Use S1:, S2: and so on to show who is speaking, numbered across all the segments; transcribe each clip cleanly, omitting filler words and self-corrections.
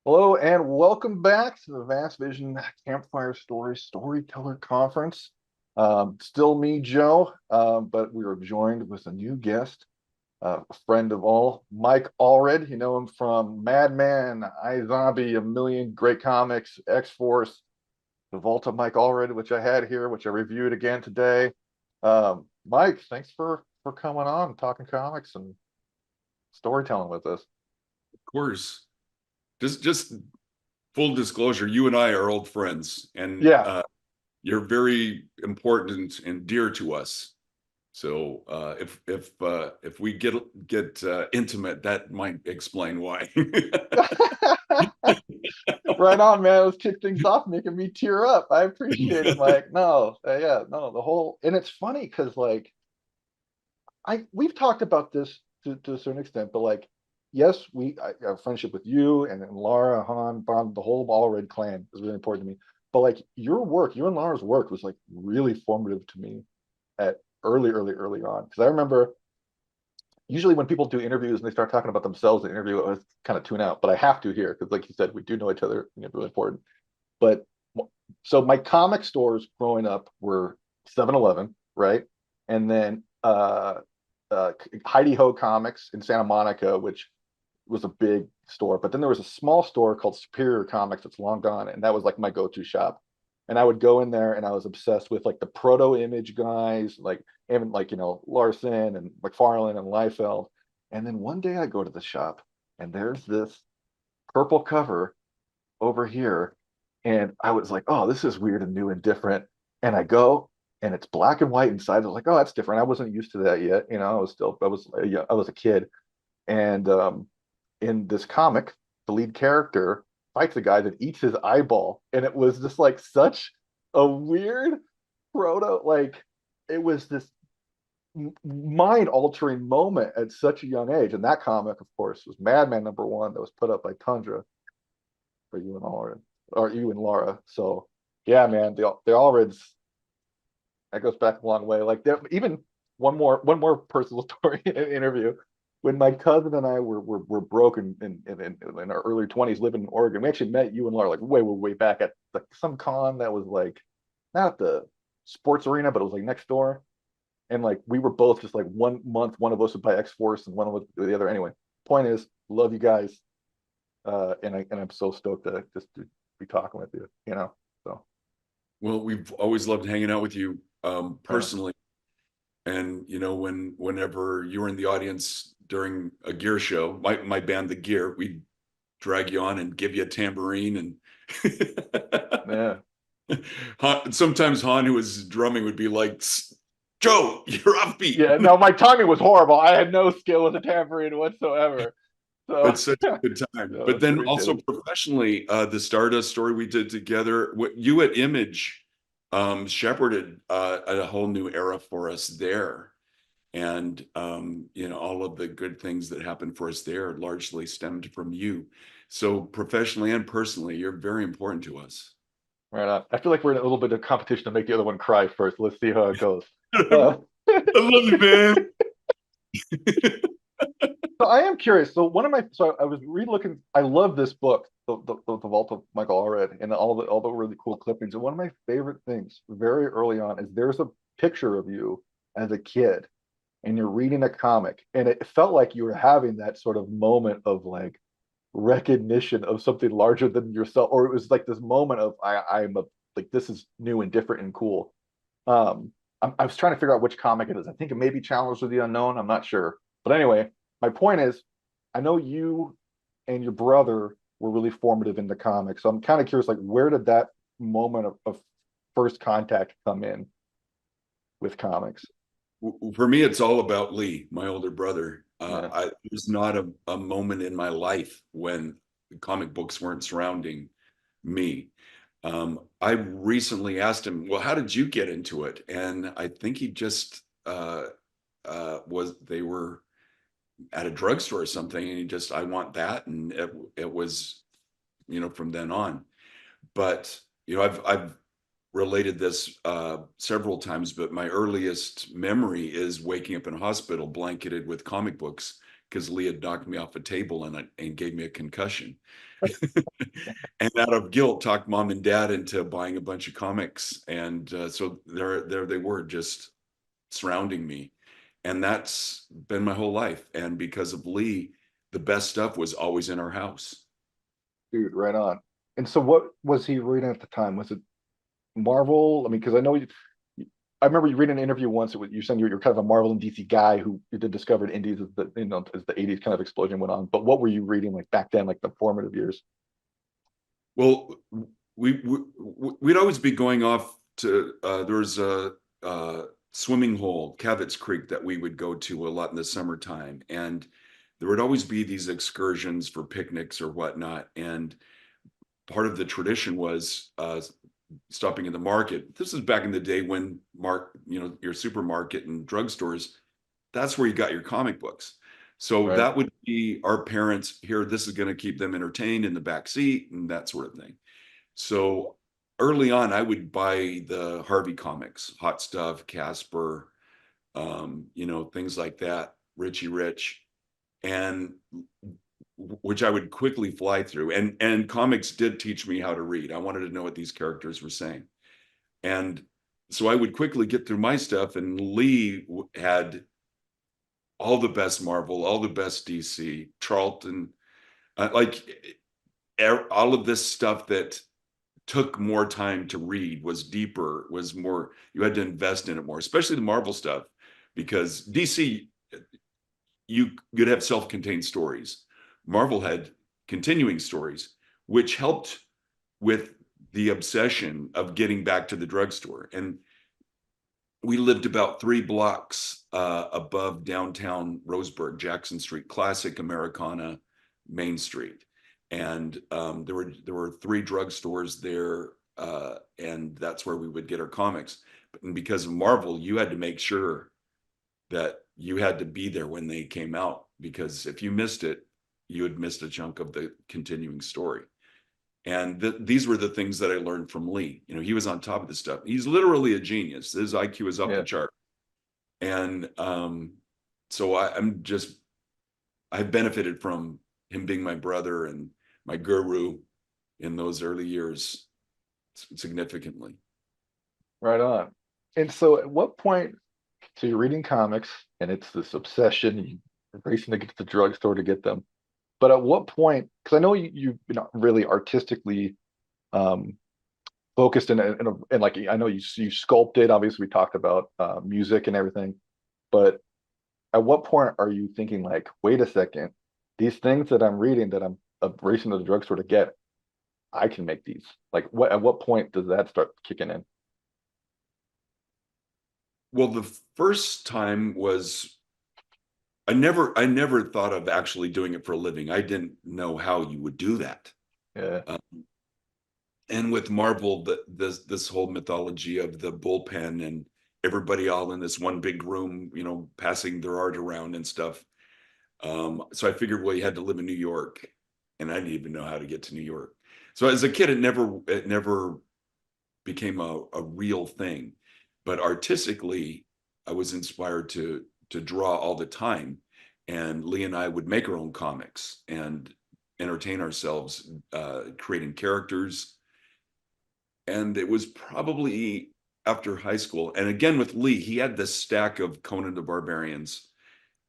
S1: Hello and welcome back to the Vast Vision Campfire Storyteller Conference. Still me, Joe, but we are joined with a new guest, a friend of all, Mike Allred. You know him from Madman, iZombie, a million great comics, X-Force, the Vault of Mike Allred, which I had here, which I reviewed again today. Mike, thanks for coming on, talking comics and storytelling with us.
S2: Of course. Just full disclosure, you and I are old friends, and
S1: Yeah,
S2: you're very important and dear to us. So if we get intimate, that might explain why.
S1: right on, man. Let's kick things off, making me tear up. I appreciate it, Mike. No, yeah, no, the whole, and it's funny because like we've talked about this to a certain extent, but like, yes, I have friendship with you and Laura, Han, Bond, the whole Allred clan is really important to me. But like your work, you and Laura's work was like really formative to me at early on. Because I remember usually when people do interviews and they start talking about themselves in the interview, I was kind of tune out, but I have to here because, like you said, we do know each other and it's really important. But so my comic stores growing up were 7-Eleven, right? And then Heidi Ho Comics in Santa Monica, which was a big store. But then there was a small store called Superior Comics that's long gone, and that was like my go-to shop. And I would go in there, and I was obsessed with like the proto image guys, like even like Larson and McFarlane and Liefeld. And then one day I go to the shop, and there's this purple cover over here, and I was like, oh, this is weird and new and different. And I go, and it's black and white inside. I was like, oh, that's different. I wasn't used to that yet. I was a kid, and in this comic, the lead character fights a guy that eats his eyeball, and it was just like such a weird proto, like it was this mind altering moment at such a young age. And that comic, of course, was Madman #1 that was put up by Tundra for you and Laura, or you and Laura. So yeah, man, the Allreds, that goes back a long way. Like there, even one more personal story in an interview. When my cousin and I were broke in our early 20s living in Oregon, we actually met you and Laura like way back at like some con that was like not at the sports arena, but it was like next door. And like we were both just like 1 month, one of us would buy X Force and one of us would the other. Anyway, point is, love you guys. I'm so stoked to be talking with you, you know. So
S2: Well, we've always loved hanging out with you
S1: right on.
S2: personally, and whenever you were in the audience during a gear show, my band, The Gear, we'd drag you on and give you a tambourine and
S1: Yeah.
S2: Sometimes Han, who was drumming, would be like, Joe, you're offbeat.
S1: Yeah, no, my timing was horrible. I had no skill with the tambourine whatsoever. So
S2: But such a good time.
S1: no,
S2: But
S1: it's
S2: then also
S1: appreciated.
S2: professionally, the Stardust story we did together, what you at Image shepherded a whole new era for us there. And all of the good things that happened for us there largely stemmed from you. So professionally and personally, you're very important to us.
S1: Right on. I feel like we're in a little bit of competition to make the other one cry first. Let's see how it goes.
S2: I
S1: Uh,
S2: love you, man.
S1: So I am curious. So I was re-looking. I love this book, the Vault of Michael Allred, and all the really cool clippings. And one of my favorite things, very early on, is there's a picture of you as a kid, and you're reading a comic, and it felt like you were having that sort of moment of like recognition of something larger than yourself, or it was like this moment of I'm a like this is new and different and cool. I was trying to figure out which comic it is. I think it may be Challenge of the Unknown. I'm not sure. But anyway, my point is, I know you and your brother were really formative in the comics. So I'm kind of curious, like, where did that moment of first contact come in with comics?
S2: For me, it's all about Lee, my older brother.
S1: Yeah.
S2: There's not a moment in my life when comic books weren't surrounding me. I recently asked him, "Well, how did you get into it?" And I think he just they were at a drugstore or something, and he just, I want that, and it was, from then on. But I've related this several times, but my earliest memory is waking up in a hospital blanketed with comic books because Lee had knocked me off a table and gave me a concussion. And out of guilt, talked mom and dad into buying a bunch of comics. And so there they were, just surrounding me. And that's been my whole life. And because of Lee, the best stuff was always in our house.
S1: Dude, right on. And so what was he reading at the time? Was it Marvel? I mean, because I know I remember you reading an interview once. You saying you're kind of a Marvel and DC guy who you did discovered indies as the '80s kind of explosion went on. But what were you reading like back then, like the formative years?
S2: Well, we'd always be going off to there was a swimming hole, Cavitt's Creek, that we would go to a lot in the summertime, and there would always be these excursions for picnics or whatnot. And part of the tradition was stopping in the market. This is back in the day when your supermarket and drugstores, that's where you got your comic books. So
S1: Right.
S2: that would be our parents here. This is going to keep them entertained in the back seat and that sort of thing. So early on, I would buy the Harvey comics, Hot Stuff, Casper, things like that, Richie Rich, and which I would quickly fly through. And comics did teach me how to read. I wanted to know what these characters were saying. And so I would quickly get through my stuff, and Lee had all the best Marvel, all the best DC, Charlton, all of this stuff that took more time to read, was deeper, was more, you had to invest in it more, especially the Marvel stuff, because DC, you could have self-contained stories. Marvel had continuing stories, which helped with the obsession of getting back to the drugstore. And we lived about 3 blocks above downtown Roseburg, Jackson Street, classic Americana, Main Street. And there were 3 drugstores there, and that's where we would get our comics. And because of Marvel, you had to make sure that you had to be there when they came out, because if you missed it, you had missed a chunk of the continuing story. And these were the things that I learned from Lee. He was on top of this stuff. He's literally a genius. His IQ is up
S1: Yeah.
S2: the chart. And so I've benefited from him being my brother and my guru in those early years significantly.
S1: Right on. And so at what point, so you're reading comics and it's this obsession, you're racing to get to the drugstore to get them. But at what point, because I know you've been really artistically um, focused in like I know you sculpted. Obviously, we talked about music and everything. But at what point are you thinking like, wait a second, these things that I'm reading that I'm racing to the drugstore to get, I can make these. Like, at what point does that start kicking in?
S2: Well, the first time was I never thought of actually doing it for a living. I didn't know how you would do that.
S1: Yeah,
S2: Uh, and with Marvel, this whole mythology of the bullpen and everybody all in this one big room, passing their art around and stuff. So I figured, well, you had to live in New York, and I didn't even know how to get to New York. So as a kid, it never became a real thing. But artistically, I was inspired to draw all the time. And Lee and I would make our own comics and entertain ourselves, creating characters. And it was probably after high school. And again, with Lee, he had this stack of Conan the Barbarians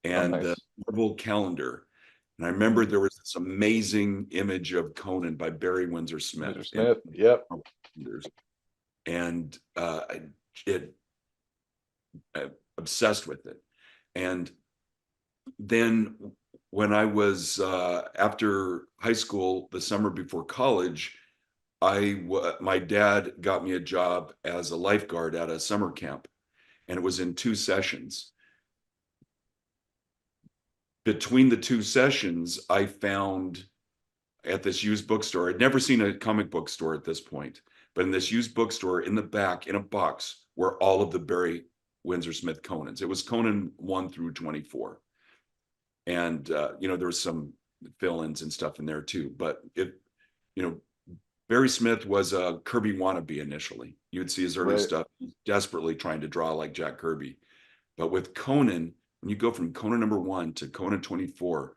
S1: oh
S2: and the
S1: nice.
S2: Marvel calendar. And I remember there was this amazing image of Conan by Barry Windsor
S1: Mr.
S2: Smith in
S1: Smith. Yep.
S2: and it obsessed with it. And then when I was after high school, the summer before college, my dad got me a job as a lifeguard at a summer camp, and it was in 2 sessions. Between the 2 sessions, I found at this used bookstore, I'd never seen a comic book store at this point, but in this used bookstore, in the back, in a box, were all of the Barry Windsor Smith Conans. It was Conan 1 through 24. And there was some fill-ins and stuff in there too. But you know, Barry Smith was a Kirby wannabe initially. You'd see his early
S1: Right.
S2: stuff, desperately trying to draw like Jack Kirby. But with Conan, when you go from Conan #1 to Conan 24,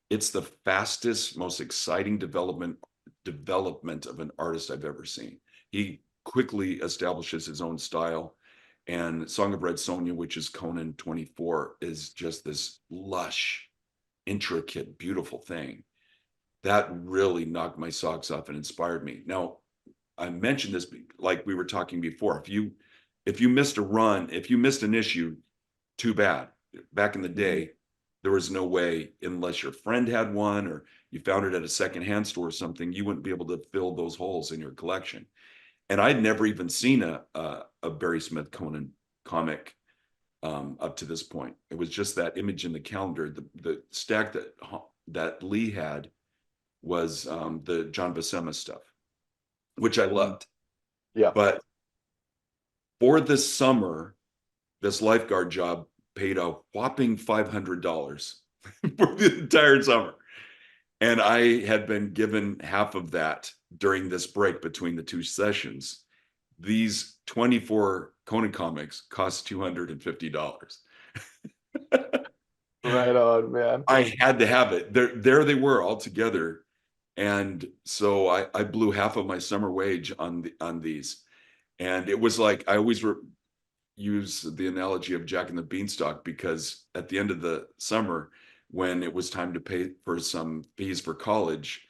S2: it's the fastest, most exciting development of an artist I've ever seen. He quickly establishes his own style. And Song of Red Sonja, which is Conan 24, is just this lush, intricate, beautiful thing. That really knocked my socks off and inspired me. Now, I mentioned this like we were talking before. If you missed a run, if you missed an issue, too bad. Back in the day, there was no way, unless your friend had one or you found it at a secondhand store or something, you wouldn't be able to fill those holes in your collection. And I'd never even seen a Barry Smith Conan comic up to this point. It was just that image in the calendar. The stack that Lee had was the John Buscema stuff, which I loved.
S1: Yeah.
S2: But for this summer, this lifeguard job paid a whopping $500 for the entire summer. And I had been given half of that during this break between the two sessions. These 24 Conan comics cost $250.
S1: Right on, man.
S2: I had to have it. There they were all together. And so I blew half of my summer wage on these. And it was like, I always use the analogy of Jack and the Beanstalk, because at the end of the summer, when it was time to pay for some fees for college,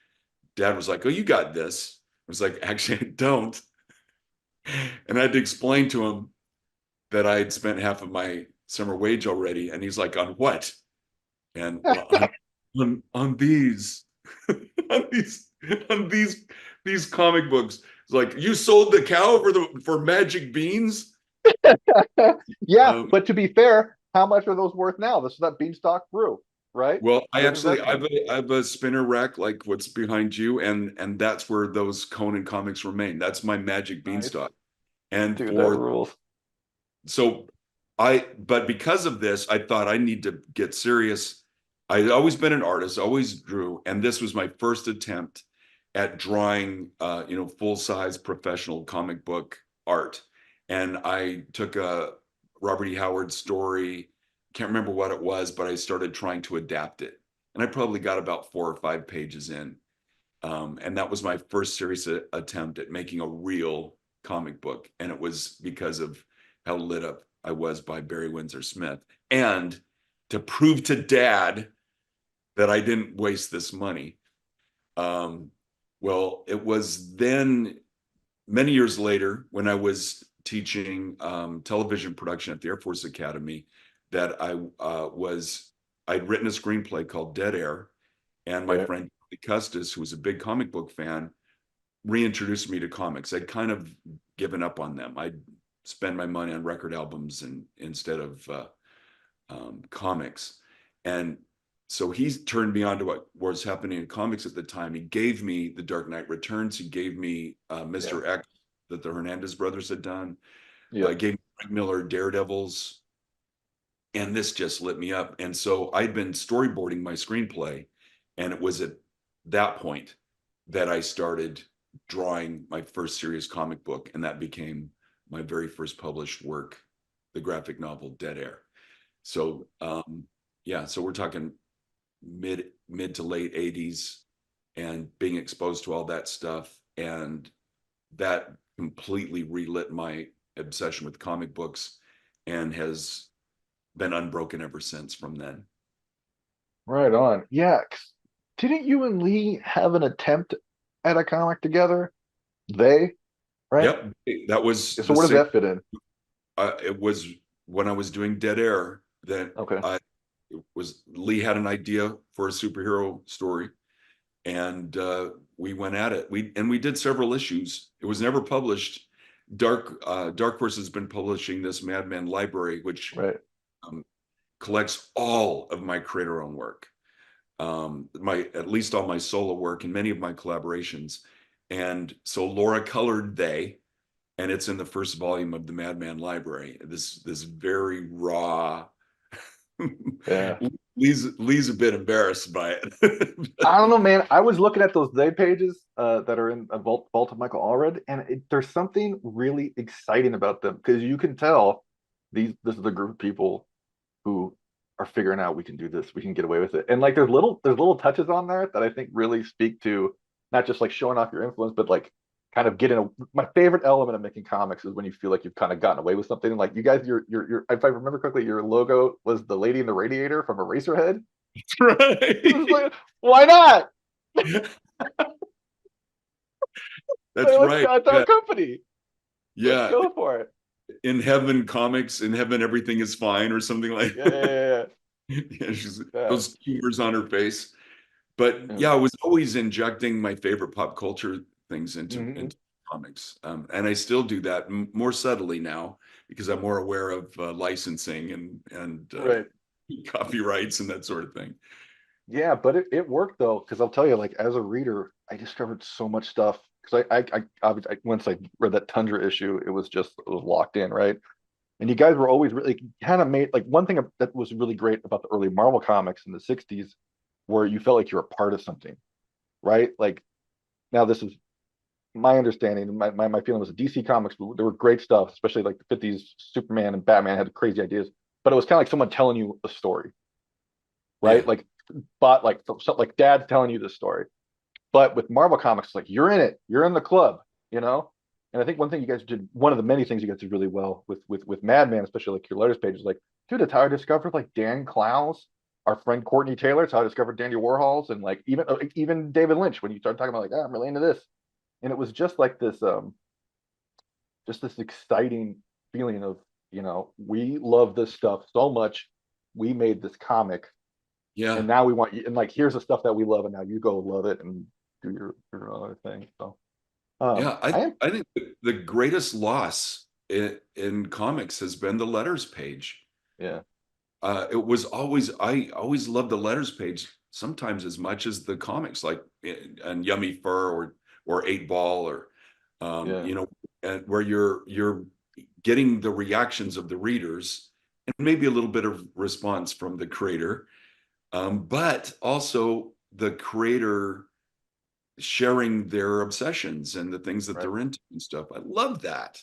S2: Dad was like, "Oh, you got this." I was like, "Actually, I don't." And I had to explain to him that I had spent half of my summer wage already. And he's like, "On what?" And well, on these, on these, on these comic books. It's like, "You sold the cow for magic beans?"
S1: Yeah,
S2: Um,
S1: but to be fair, how much are those worth now? This is that Beanstalk brew, right?
S2: Well, I
S1: Good
S2: actually I
S1: investment.
S2: have a spinner rack like what's behind you, and that's where those Conan comics remain. That's my magic
S1: Nice.
S2: beanstalk. And
S1: Dude, that
S2: for
S1: rules.
S2: so but because of this, I thought I need to get serious. I'd always been an artist, always drew, and this was my first attempt at drawing full-size professional comic book art. And I took a Robert E. Howard story, can't remember what it was, but I started trying to adapt it. And I probably got about 4 or 5 pages in. And that was my first serious attempt at making a real comic book. And it was because of how lit up I was by Barry Windsor Smith. And to prove to Dad that I didn't waste this money. Well, it was then many years later when I was teaching television production at the Air Force Academy that I'd written a screenplay called Dead Air, and my
S1: Okay.
S2: friend Custis, who was a big comic book fan, reintroduced me to comics. I'd kind of given up on them. I'd spend my money on record albums instead of comics. And so he turned me on to what was happening in comics at the time. He gave me The Dark Knight Returns. He gave me
S1: Yeah.
S2: Mr. X that the Hernandez brothers had done.
S1: Yeah.
S2: Gave me Frank Miller Daredevils. And this just lit me up. And so I'd been storyboarding my screenplay. And it was at that point that I started drawing my first serious comic book. And that became my very first published work, the graphic novel Dead Air. So yeah, so we're talking mid to late 80s, and being exposed to all that stuff, and that completely relit my obsession with comic books and has been unbroken ever since from then.
S1: Right on. Yeah. Didn't you and Lee have an attempt at a comic together? They, right?
S2: Yep, that was
S1: So
S2: the
S1: where does
S2: same.
S1: that fit in?
S2: It was when I was doing Dead Air that
S1: Okay.
S2: I it was Lee had an idea for a superhero story, and we went at it. We did several issues. It was never published. Dark Horse has been publishing this Madman library, which
S1: Right.
S2: um, collects all of my creator-owned work, my at least all my solo work and many of my collaborations. And so Laura colored they, and it's in the first volume of the Madman library. This very raw.
S1: Yeah.
S2: Lee's a bit embarrassed by it.
S1: I don't know, man. I was looking at those day pages that are in a vault of Michael Allred, and there's something really exciting about them because you can tell this is a group of people who are figuring out we can do this, we can get away with it. And like there's little touches on there that I think really speak to not just like showing off your influence, but like kind of getting my favorite element of making comics is when you feel like you've kind of gotten away with something. And like you guys, your if I remember correctly, your logo was the lady in the radiator from Eraserhead. It was
S2: Right.
S1: like, why not?
S2: That's
S1: Like,
S2: right.
S1: that's our
S2: Yeah.
S1: company. Let's
S2: Yeah.
S1: go for it.
S2: In heaven comics, in heaven everything is fine or something like
S1: Yeah,
S2: that.
S1: yeah,
S2: Yeah, she's
S1: yeah,
S2: those humors on her face. But
S1: yeah.
S2: yeah, I was always injecting my favorite pop culture things
S1: Hmm.
S2: into comics. And I still do that more subtly now because I'm more aware of licensing and
S1: Right.
S2: copyrights and that sort of thing.
S1: Yeah, but it worked though, because I'll tell you, like as a reader, I discovered so much stuff. Because once I read that Tundra issue, it was locked in, right? And you guys were always really kind of made like one thing that was really great about the early Marvel comics in the '60s, where you felt like you were a part of something, right? Like now this is my understanding, my feeling was the DC comics, there were great stuff, especially like the '50s. Superman and Batman had crazy ideas, but it was kind of like someone telling you a story, right?
S2: Yeah.
S1: Like, but like dad's telling you this story. But with Marvel Comics, like you're in it, you're in the club, you know. And I think one thing you guys did, one of the many things you guys did really well with Madman, especially like your letters page, is like, dude, it's how I discovered like Dan Clowes, our friend Courtney Taylor. It's how I discovered Dandy Warhols, and like even David Lynch when you started talking about like, I'm really into this, and it was just like this, just this exciting feeling of, we love this stuff so much, we made this comic, and
S2: Yeah.
S1: now we want you, and like here's the stuff that we love, and now you go love it and do your other thing. So
S2: Yeah.
S1: I am,
S2: I think the greatest loss in comics has been the letters page.
S1: yeah,
S2: It was always I always loved the letters page sometimes as much as the comics, like and Yummy Fur or Eight Ball or
S1: yeah,
S2: and where you're getting the reactions of the readers and maybe a little bit of response from the creator, but also the creator sharing their obsessions and the things that
S1: right,
S2: they're into and stuff. I love that.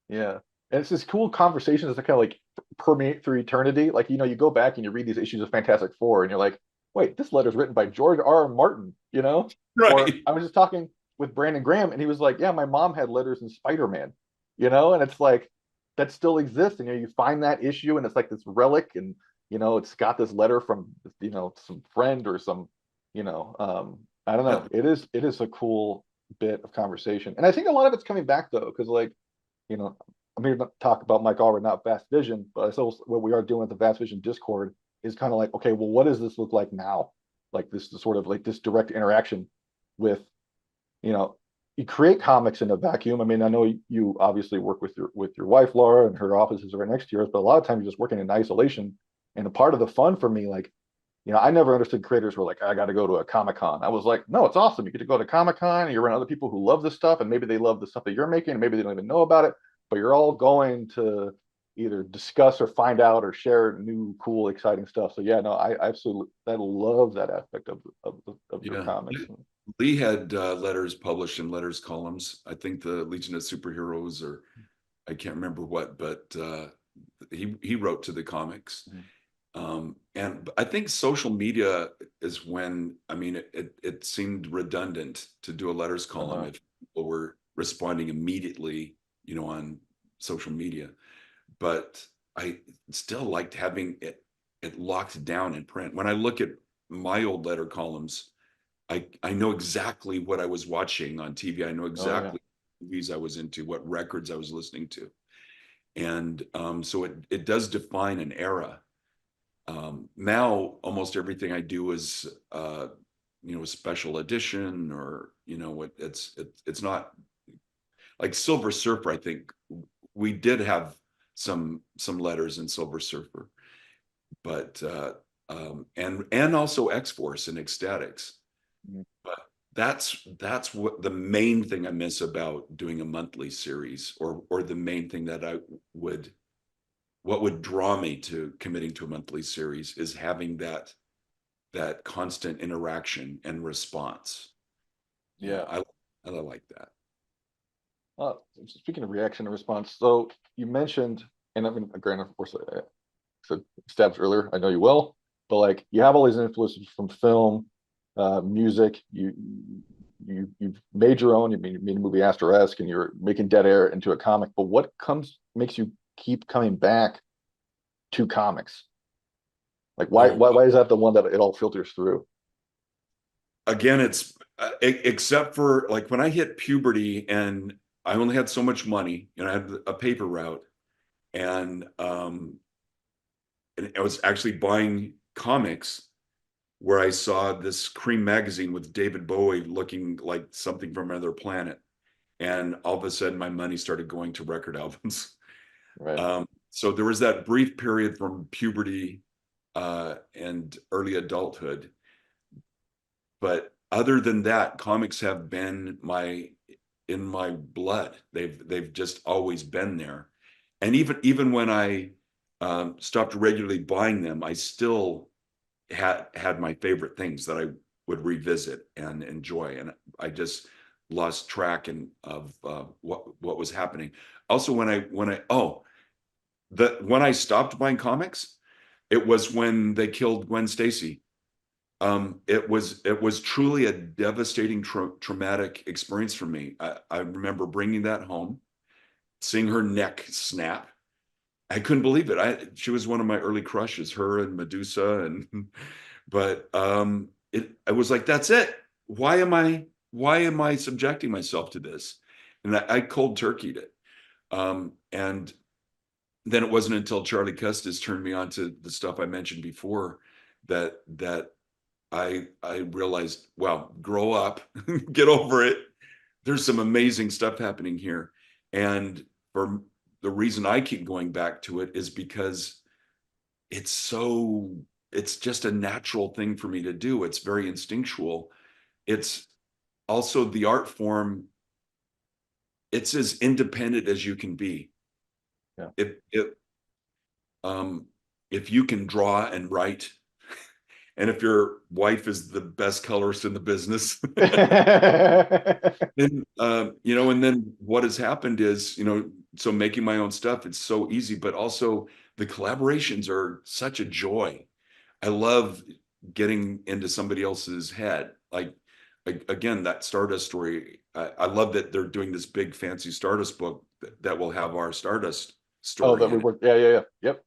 S1: yeah. And it's this cool conversations that kind of like permeate through eternity. Like, you go back and you read these issues of Fantastic Four, and you're like, wait, this letter's written by George R. R. Martin, you know? Or
S2: Right.
S1: I was just talking with Brandon Graham, and he was like, yeah, my mom had letters in Spider-Man, and it's like that still exists. And you find that issue, and it's like this relic, and it's got this letter from some friend or some, I don't
S2: Yeah.
S1: know. It is a cool bit of conversation. And I think a lot of it's coming back though, because like, you know, I'm here to talk about Mike Allred, not Vast Vision, but I what we are doing with the Vast Vision Discord is kind of like, okay, well, what does this look like now? Like this sort of like this direct interaction with, you know, you create comics in a vacuum. I mean, I know you obviously work with your wife Laura, and her office is right next to yours, but a lot of times you're just working in isolation. And a part of the fun for me, like, I never understood creators were like, I got to go to a Comic Con. I was like, no, it's awesome. You get to go to Comic Con and you're around other people who love this stuff, and maybe they love the stuff that you're making, and maybe they don't even know about it, but you're all going to either discuss or find out or share new, cool, exciting stuff. So yeah, no, I absolutely I love that aspect of your
S2: Yeah.
S1: comics.
S2: Lee had letters published in letters columns. I think the Legion of Superheroes, or I can't remember what, but he wrote to the comics.
S1: Mhm.
S2: And I think social media is when, I mean, it seemed redundant to do a letters column
S1: Uh-huh.
S2: if people were responding immediately, on social media. But I still liked having it locked down in print. When I look at my old letter columns, I know exactly what I was watching on TV. I know
S1: Oh yeah.
S2: exactly what movies I was into, what records I was listening to. And so it does define an era. Now almost everything I do is a special edition, or what it's not like Silver Surfer. I think we did have some letters in Silver Surfer, but and also X Force and Ecstatics.
S1: Mhm.
S2: But that's what the main thing I miss about doing a monthly series, or the main thing that would what would draw me to committing to a monthly series is having that constant interaction and response. Yeah,
S1: Yeah.
S2: I like that.
S1: Speaking of reaction and response, so you mentioned, and I mean, granted, of course, said established earlier, I know you well, but like you have all these influences from film, music. You've made your own. You made a movie Asterisk, and you're making Dead Air into a comic. But what comes makes you keep coming back to comics? Like
S2: Oh,
S1: why is that the one that it all filters through?
S2: again, it's except for like when I hit puberty and I only had so much money and I had a paper route and I was actually buying comics where I saw this Cream magazine with David Bowie looking like something from another planet. And all of a sudden my money started going to record albums.
S1: Right.
S2: So there was that brief period from puberty and early adulthood. But other than that, comics have been in my blood. They've just always been there. And even when I stopped regularly buying them, I still had my favorite things that I would revisit and enjoy. And I just lost track of what was happening. Also, when I stopped buying comics, it was when they killed Gwen Stacy. It was truly a devastating, traumatic experience for me. I remember bringing that home, seeing her neck snap. I couldn't believe it. She was one of my early crushes, her and Medusa, and but I was like, that's it. Why am I subjecting myself to this? And I cold turkeyed it. And then it wasn't until Charlie Custis turned me on to the stuff I mentioned before that I realized, wow, grow up, get over it. There's some amazing stuff happening here. And for the reason I keep going back to it is because it's so, it's just a natural thing for me to do. It's very instinctual. It's also the art form, it's as independent as you can be.
S1: Yeah.
S2: If um if you can draw and write, and if your wife is the best colorist in the business, then and then what has happened is, so making my own stuff, it's so easy, but also the collaborations are such a joy. I love getting into somebody else's head. Like, again, that Stardust story. I love that they're doing this big fancy Stardust book that will have our Stardust
S1: Oh,
S2: story
S1: that we
S2: in it.
S1: work. Yeah, yeah, yeah. Yep.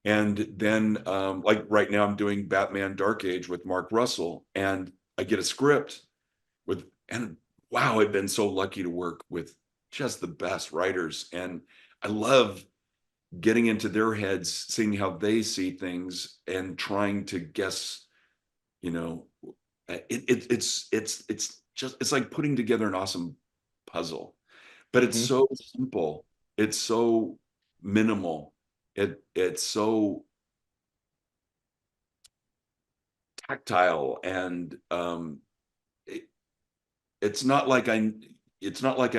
S2: And then, like right now, I'm doing Batman Dark Age with Mark Russell, and I get a script and wow, I've been so lucky to work with just the best writers. And I love getting into their heads, seeing how they see things and trying to guess, you know, it's like putting together an awesome puzzle, but it's
S1: Hmm.
S2: so simple. It's so minimal. It's so tactile and it, it's not like I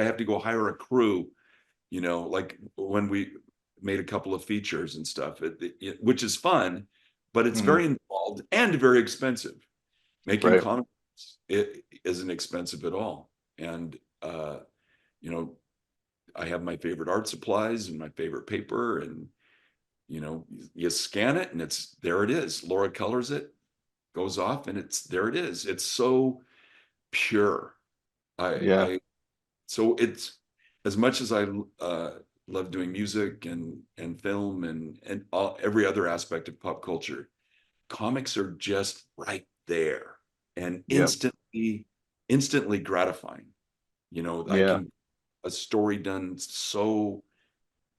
S2: have to go hire a crew, like when we made a couple of features and stuff, which is fun, but it's
S1: Hmm.
S2: very involved and very expensive. Making
S1: Right.
S2: comics, it isn't expensive at all. And you know, I have my favorite art supplies and my favorite paper, and you scan it and it's there. It is. Laura colors it, goes off, and it's there. It is. It's so pure. I
S1: Yeah.
S2: I so it's as much as I love doing music and film and every other aspect of pop culture, comics are just right there and
S1: Yeah.
S2: instantly gratifying. I
S1: Yeah.
S2: can a story done so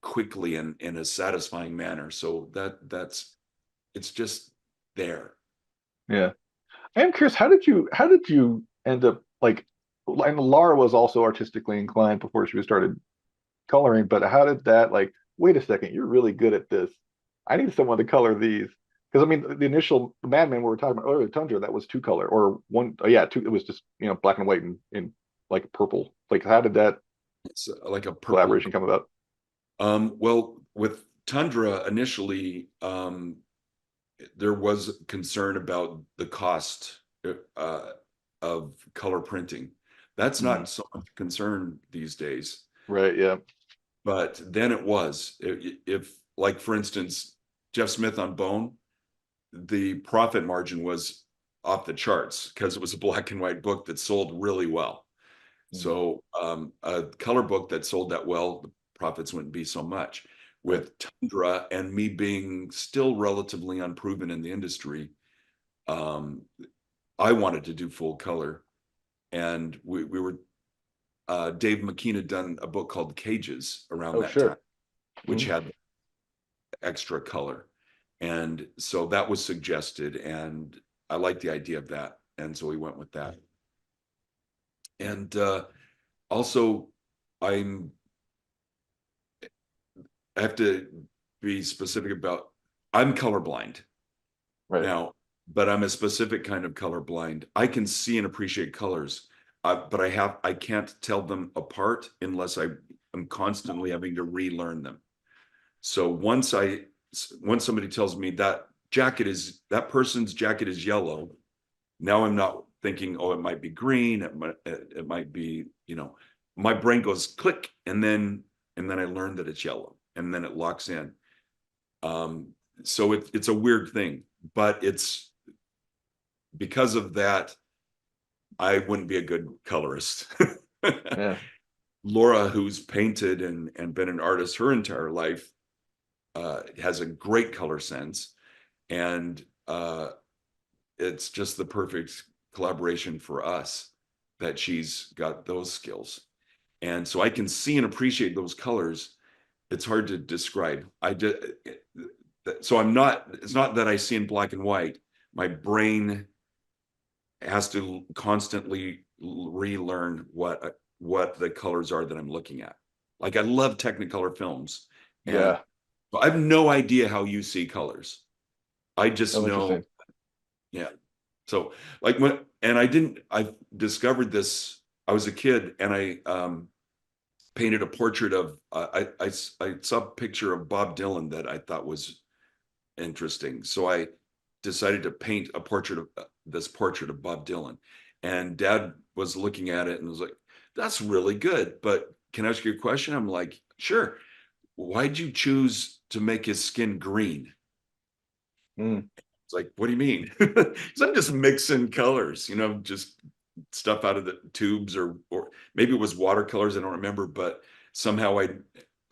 S2: quickly and in a satisfying manner. So that's it's just there.
S1: Yeah. I am curious, how did you end up like, and Laura was also artistically inclined before she started coloring, but how did that like, wait a second, you're really good at this. I need someone to color these. Because I mean the initial Madman we were talking about earlier, Tundra, that was two color or one, oh, yeah, two, it was just, black and white and in like purple. Like how did that
S2: It's like a purple.
S1: collaboration come about?
S2: Well, with Tundra initially, there was concern about the cost uh, of color printing. That's
S1: Hmm.
S2: not so much concern these days,
S1: Right, yeah.
S2: but then it was. If, like, for instance, Jeff Smith on Bone, the profit margin was off the charts because it was a black and white book that sold really well.
S1: Mm.
S2: So a color book that sold that well, the profits wouldn't be so much.
S1: Right.
S2: With Tundra and me being still relatively unproven in the industry, um, I wanted to do full color. And we were, Dave McKean had done a book called Cages around
S1: Oh,
S2: that time,
S1: sure.
S2: which
S1: Mhm.
S2: had extra color. And so that was suggested, and I liked the idea of that. And so we went with that. And also, I'm I have to be specific about, I'm colorblind
S1: Right.
S2: now, but I'm a specific kind of colorblind. I can see and appreciate colors, but I can't tell them apart unless am constantly having to relearn them. So once somebody tells me that person's jacket is yellow, now I'm not thinking, oh, it might be green, it might be, my brain goes click, and then I learn that it's yellow, and then it locks in. Um, so it's a weird thing, but it's because of that, I wouldn't be a good colorist.
S1: Yeah.
S2: Laura, who's painted and been an artist her entire life, has a great color sense, and it's just the perfect collaboration for us that she's got those skills. And so I can see and appreciate those colors. It's hard to describe. So it's not that I see in black and white. My brain has to constantly relearn what the colors are that I'm looking at. Like I love Technicolor films, and
S1: Yeah.
S2: I have no idea how you see colors. I just
S1: Oh,
S2: know,
S1: interesting.
S2: yeah. So I discovered this, I was a kid, and I painted a portrait of, I saw a picture of Bob Dylan that I thought was interesting. So I decided to paint a portrait of this portrait of Bob Dylan. And Dad was looking at it and was like, that's really good. But can I ask you a question? I'm like, sure. Why'd you choose to make his skin green?
S1: Mm.
S2: It's like, what do you mean? Because I'm just mixing colors, just stuff out of the tubes, or maybe it was watercolors. I don't remember, but somehow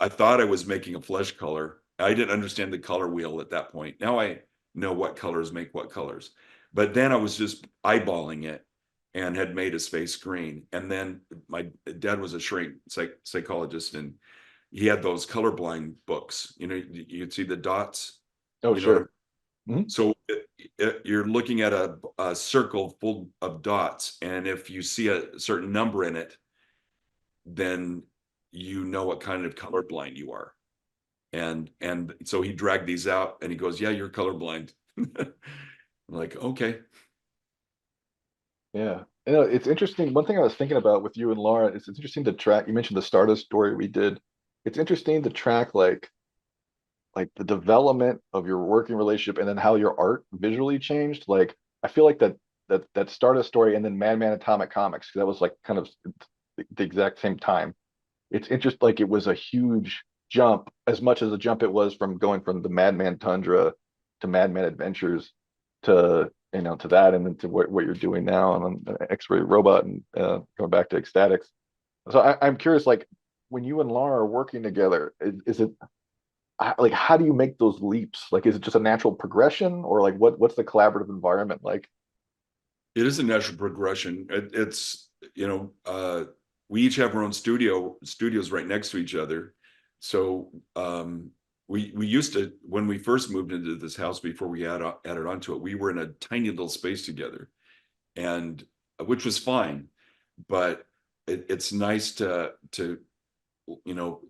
S2: I thought I was making a flesh color. I didn't understand the color wheel at that point. Now I know what colors make what colors. But then I was just eyeballing it and had made his face green. And then my dad was a shrink psychologist, and he had those colorblind books. You could see the dots.
S1: Oh,
S2: You know what I'm
S1: sure. Mhm.
S2: so you're looking at a circle full of dots, and if you see a certain number in it, then you know what kind of colorblind you are. And so he dragged these out, and he goes, "Yeah, you're colorblind." I'm like, okay.
S1: Yeah. It's interesting. One thing I was thinking about with you and Laura is it's interesting to track. You mentioned the Stardust story we did. It's interesting to track like the development of your working relationship and then how your art visually changed. Like I feel like that Stardust story and then Madman Atomic Comics, 'cause that was like kind of the exact same time. It's interesting, like it was a huge jump, as much as a jump it was from going from the Madman Tundra to Madman Adventures to to that, and then to what you're doing now on X-Ray Robot, and going back to Ecstatics. So I'm curious, like when you and Laura are working together, is it like how do you make those leaps? Like, is it just a natural progression, or like what's the collaborative environment like?
S2: It is a natural progression. It's we each have our own studios right next to each other. So we used to, when we first moved into this house, before we added onto it, we were in a tiny little space together, and which was fine. But it's nice to you know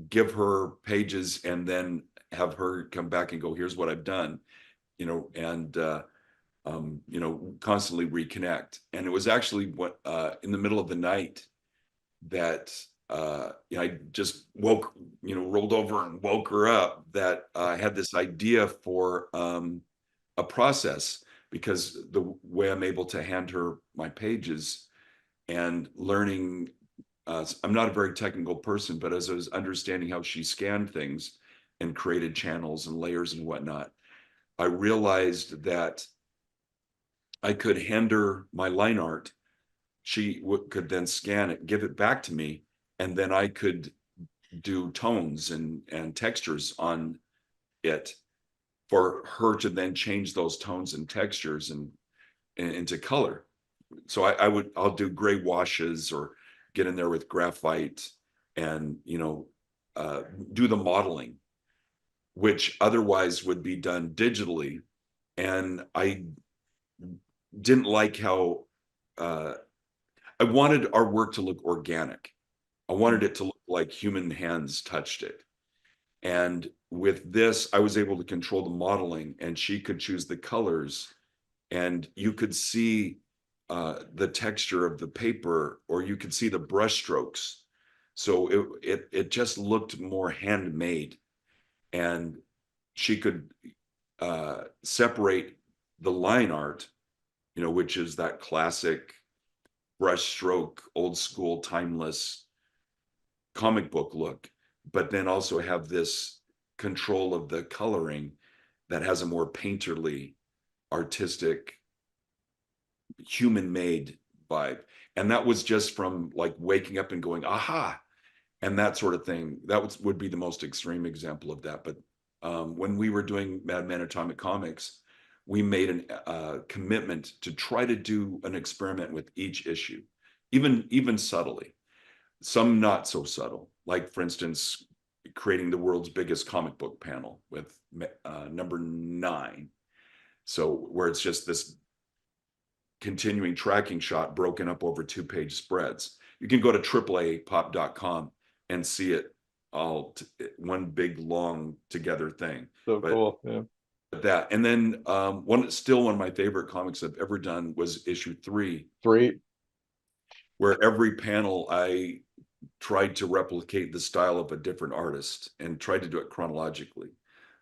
S2: give her pages and then have her come back and go, here's what I've done, and constantly reconnect. And it was actually what in the middle of the night that I just rolled over and woke her up, that I had this idea for a process, because the way I'm able to hand her my pages and learning, I'm not a very technical person, but as I was understanding how she scanned things, and created channels and layers and whatnot, I realized that I could hand her my line art. She could then scan it, give it back to me, and then I could do tones and textures on it for her to then change those tones and textures and into color. So I'll do gray washes or get in there with graphite and do the modeling, which otherwise would be done digitally. And I didn't like how I wanted our work to look organic. I wanted it to look like human hands touched it. And with this, I was able to control the modeling, and she could choose the colors, and you could see the texture of the paper, or you could see the brush strokes. So it just looked more handmade, and she could separate the line art, which is that classic brushstroke, old school, timeless comic book look, but then also have this control of the coloring that has a more painterly, artistic, human made vibe. And that was just from like waking up and going, aha, and that sort of thing. That would be the most extreme example of that. But when we were doing Madman Atomic Comics, we made a commitment to try to do an experiment with each issue, even subtly. Some not so subtle, like for instance, creating the world's biggest comic book panel with number 9. So where it's just this continuing tracking shot broken up over 2-page spreads. You can go to AAApop.com and see it all one big long together thing.
S1: So cool. Yeah.
S2: That, and then one of my favorite comics I've ever done was issue 3, where every panel I tried to replicate the style of a different artist and tried to do it chronologically.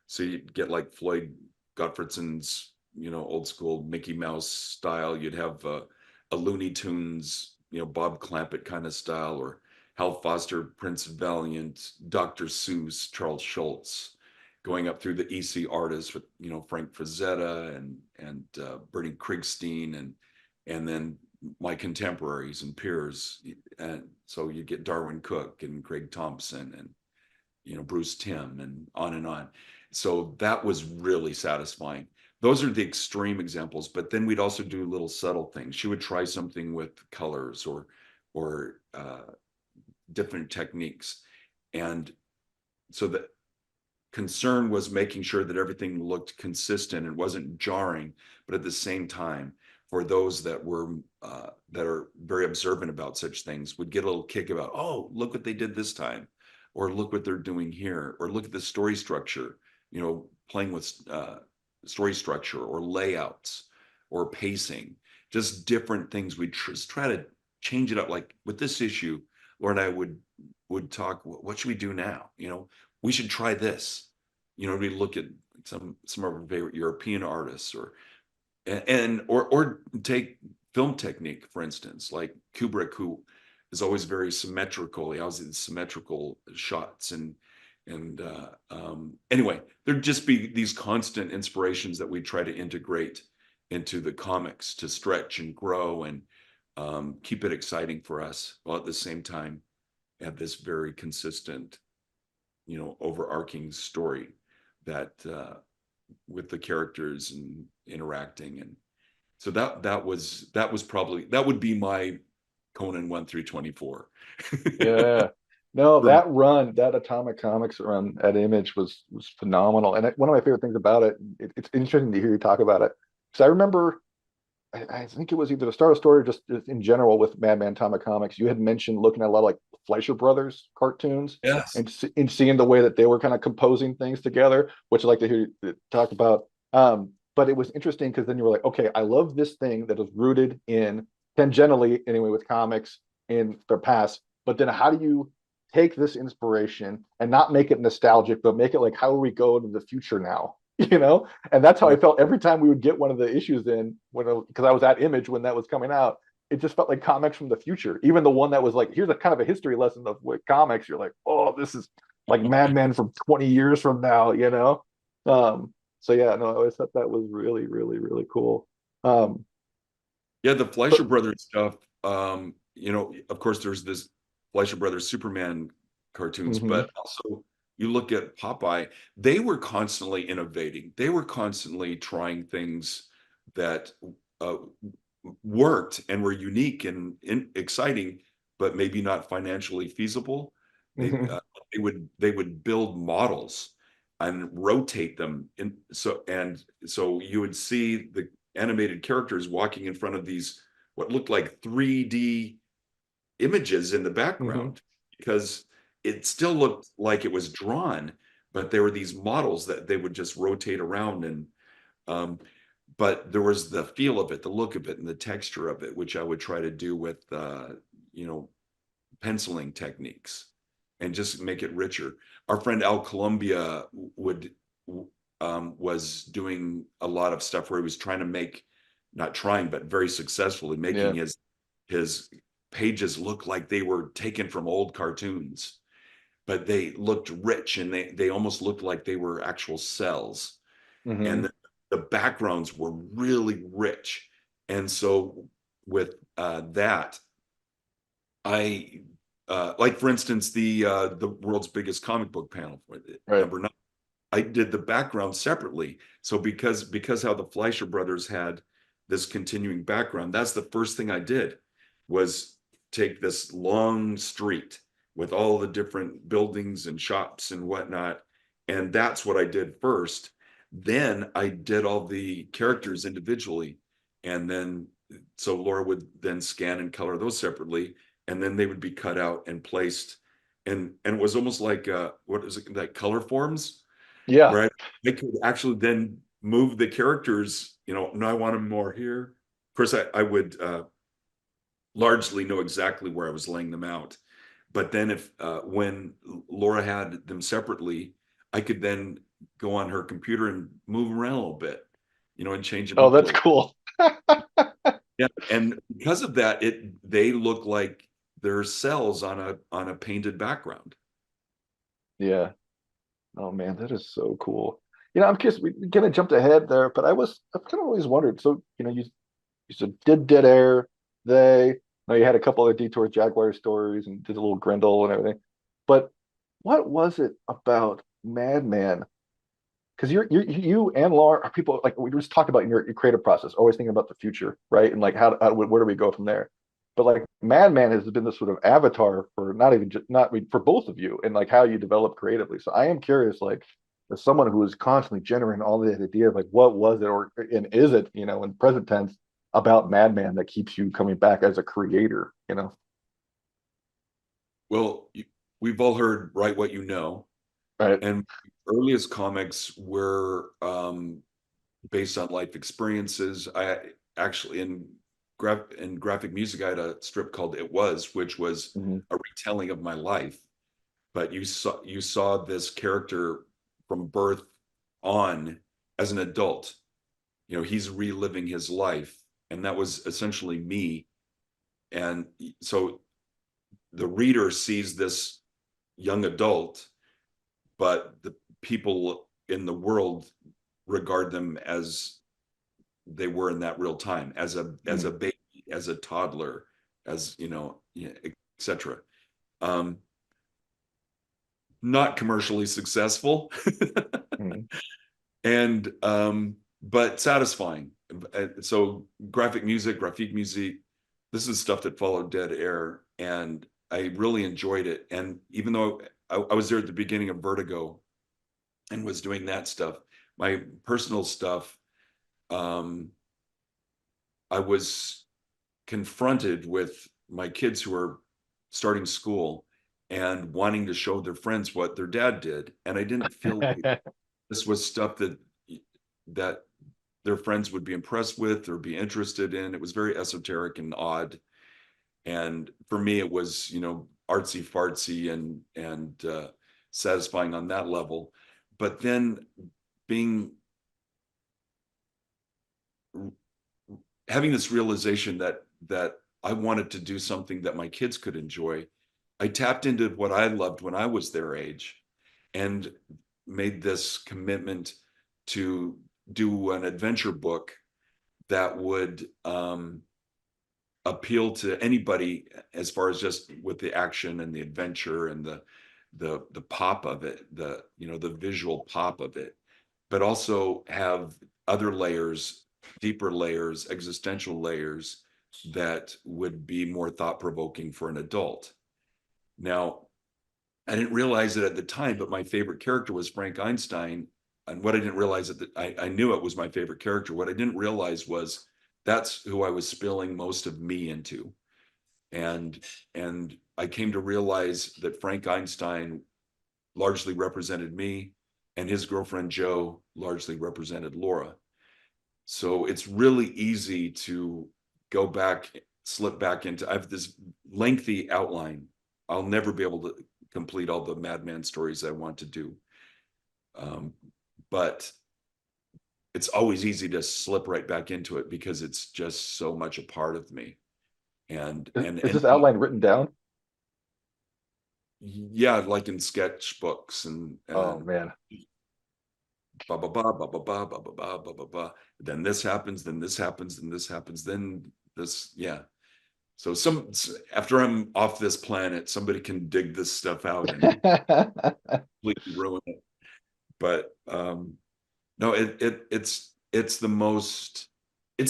S2: So you'd get like Floyd Gottfridson's, old school Mickey Mouse style. You'd have a Looney Tunes, Bob Clampett kind of style, or Hal Foster, Prince Valiant, Dr. Seuss, Charles Schultz, going up through the EC artists with, Frank Frazetta and Bernie Krigstein and then my contemporaries and peers. And so you get Darwin Cook and Greg Thompson and, Bruce Timm and on and on. So that was really satisfying. Those are the extreme examples, but then we'd also do little subtle things. She would try something with colors or different techniques. And so the concern was making sure that everything looked consistent and wasn't jarring, but at the same time, for those that were that are very observant about such things, would get a little kick about, oh, look what they did this time, or look what they're doing here, or look at the story structure, playing with story structure or layouts or pacing, just different things. We just try to change it up. Like with this issue, Laura and I would talk, what should we do now? We should try this. We look at some of our favorite European artists or take film technique, for instance, like Kubrick, who is always very symmetrical. He always has symmetrical shots anyway, there'd just be these constant inspirations that we try to integrate into the comics to stretch and grow and keep it exciting for us, while at the same time have this very consistent, overarching story that with the characters and interacting. And so that would be my Conan 1 through 24.
S1: Yeah. No, that Atomic Comics run at Image was phenomenal. And one of my favorite things about it's interesting to hear you talk about it. Because I remember, I think it was either the start of story or just in general with Madman Atomic Comics, you had mentioned looking at a lot of like Fleischer Brothers cartoons.
S2: Yes.
S1: And seeing the way that they were kind of composing things together, which I'd like to hear you talk about. But it was interesting because then you were like, okay, I love this thing that is rooted in, tangentially anyway, with comics in their past. But then how do you take this inspiration and not make it nostalgic, but make it like, how do we go to the future now? And that's how I felt every time we would get one of the issues in, because I was at Image when that was coming out. It just felt like comics from the future. Even the one that was like, here's a kind of a history lesson of what comics. You're like, oh, this is like Madman from 20 years from now, you know? So yeah, no, I always thought that was really, really, really cool. Um,
S2: Yeah, the
S1: but
S2: Fleischer Brothers stuff. Of course, there's this Fleischer Brothers Superman cartoons,
S1: mhm,
S2: but also you look at Popeye, they were constantly innovating. They were constantly trying things that uh, worked and were unique and exciting, but maybe not financially feasible. They
S1: mhm,
S2: uh, they would build models and rotate them so you would see the animated characters walking in front of these what looked like 3D images in the
S1: mhm.
S2: background because it still looked like it was drawn, but there were these models that they would just rotate around and um, but there was the feel of it, the look of it, and the texture of it, which I would try to do with you know penciling techniques and just make it richer. Our friend Al Columbia would was doing a lot of stuff where he was trying to make, not trying, but very successfully making
S1: Yeah.
S2: his pages look like they were taken from old cartoons, but they looked rich and they almost looked like they were actual cells. And
S1: Hmm.
S2: the backgrounds were really rich. And so with that, I like for instance the world's biggest comic book panel for
S1: Right.
S2: number 9. I did the background separately. So because how the Fleischer brothers had this continuing background, that's the first thing I did was take this long street with all the different buildings and shops and whatnot, and that's what I did first. Then I did all the characters individually, and then so Laura would then scan and color those separately, and then they would be cut out and placed, and it was almost like what is it, like color forms
S1: Yeah.
S2: where I could actually then move the characters, no, I want them more here. Of course, I would largely know exactly where I was laying them out. But then if when Laura had them separately, I could then go on her computer and move them around a little bit, and change them
S1: Oh,
S2: up a
S1: that's
S2: little.
S1: cool.
S2: Yeah, and because of that, they look like they're cells on a painted background.
S1: Yeah. Oh man, that is so cool. I'm curious, we kind of jumped ahead there, but I've kind of always wondered. So, you said did Dead Air, they now you had a couple of Detour Jaguar stories and did a little Grendel and everything. But what was it about Madman? Because you and Laura are people like we just talked about in your creative process, always thinking about the future, right? And like where do we go from there? But like Madman has been this sort of avatar for not even just not for both of you and like how you develop creatively. So I am curious, like as someone who is constantly generating all the idea of like what was it or and is it, in present tense about Madman that keeps you coming back as a creator?
S2: Well, we've all heard "Write What You Know,"
S1: Right.
S2: and earliest comics were based on life experiences. I actually in graphic music, I had a strip called "It Was," which was
S1: Hmm.
S2: a retelling of my life. But you saw this character from birth on as an adult. He's reliving his life, and that was essentially me. And so the reader sees this young adult, but the people in the world regard them as they were in that real time, as a baby, as a toddler, as yeah, etc. Um, Not commercially successful,
S1: Hmm.
S2: and but satisfying. So graphic music, this is stuff that followed Dead Air, and I really enjoyed it. And even though I was there at the beginning of Vertigo and was doing that stuff, my personal stuff, um, I was confronted with my kids who are starting school and wanting to show their friends what their dad did, and I didn't feel like this was stuff that their friends would be impressed with or be interested in. It was very esoteric and odd. And for me, it was, artsy fartsy and satisfying on that level. But then being having this realization that I wanted to do something that my kids could enjoy, I tapped into what I loved when I was their age. and made this commitment to do an adventure book that would appeal to anybody as far as just with the action and the adventure and the pop of it, the visual pop of it, but also have other layers, deeper layers, existential layers that would be more thought provoking for an adult. Now, I didn't realize it at the time, but my favorite character was Frank Einstein. And what I didn't realize I knew it was my favorite character. What I didn't realize was that's who I was spilling most of me into. And I came to realize that Frank Einstein largely represented me, and his girlfriend Jo largely represented Laura. So it's really easy to go back, slip back into. I have this lengthy outline. I'll never be able to complete all the Madman stories I want to do. But it's always easy to slip right back into it because it's just so much a part of me. And
S1: Is this outline written down?
S2: yeah, like in sketchbooks
S1: Oh
S2: and
S1: man.
S2: ba ba ba ba ba ba ba ba ba ba ba ba. Then this happens, then this happens, then this happens, then this, yeah. So after I'm off this planet, somebody can dig this stuff out and completely ruin it. But no, it's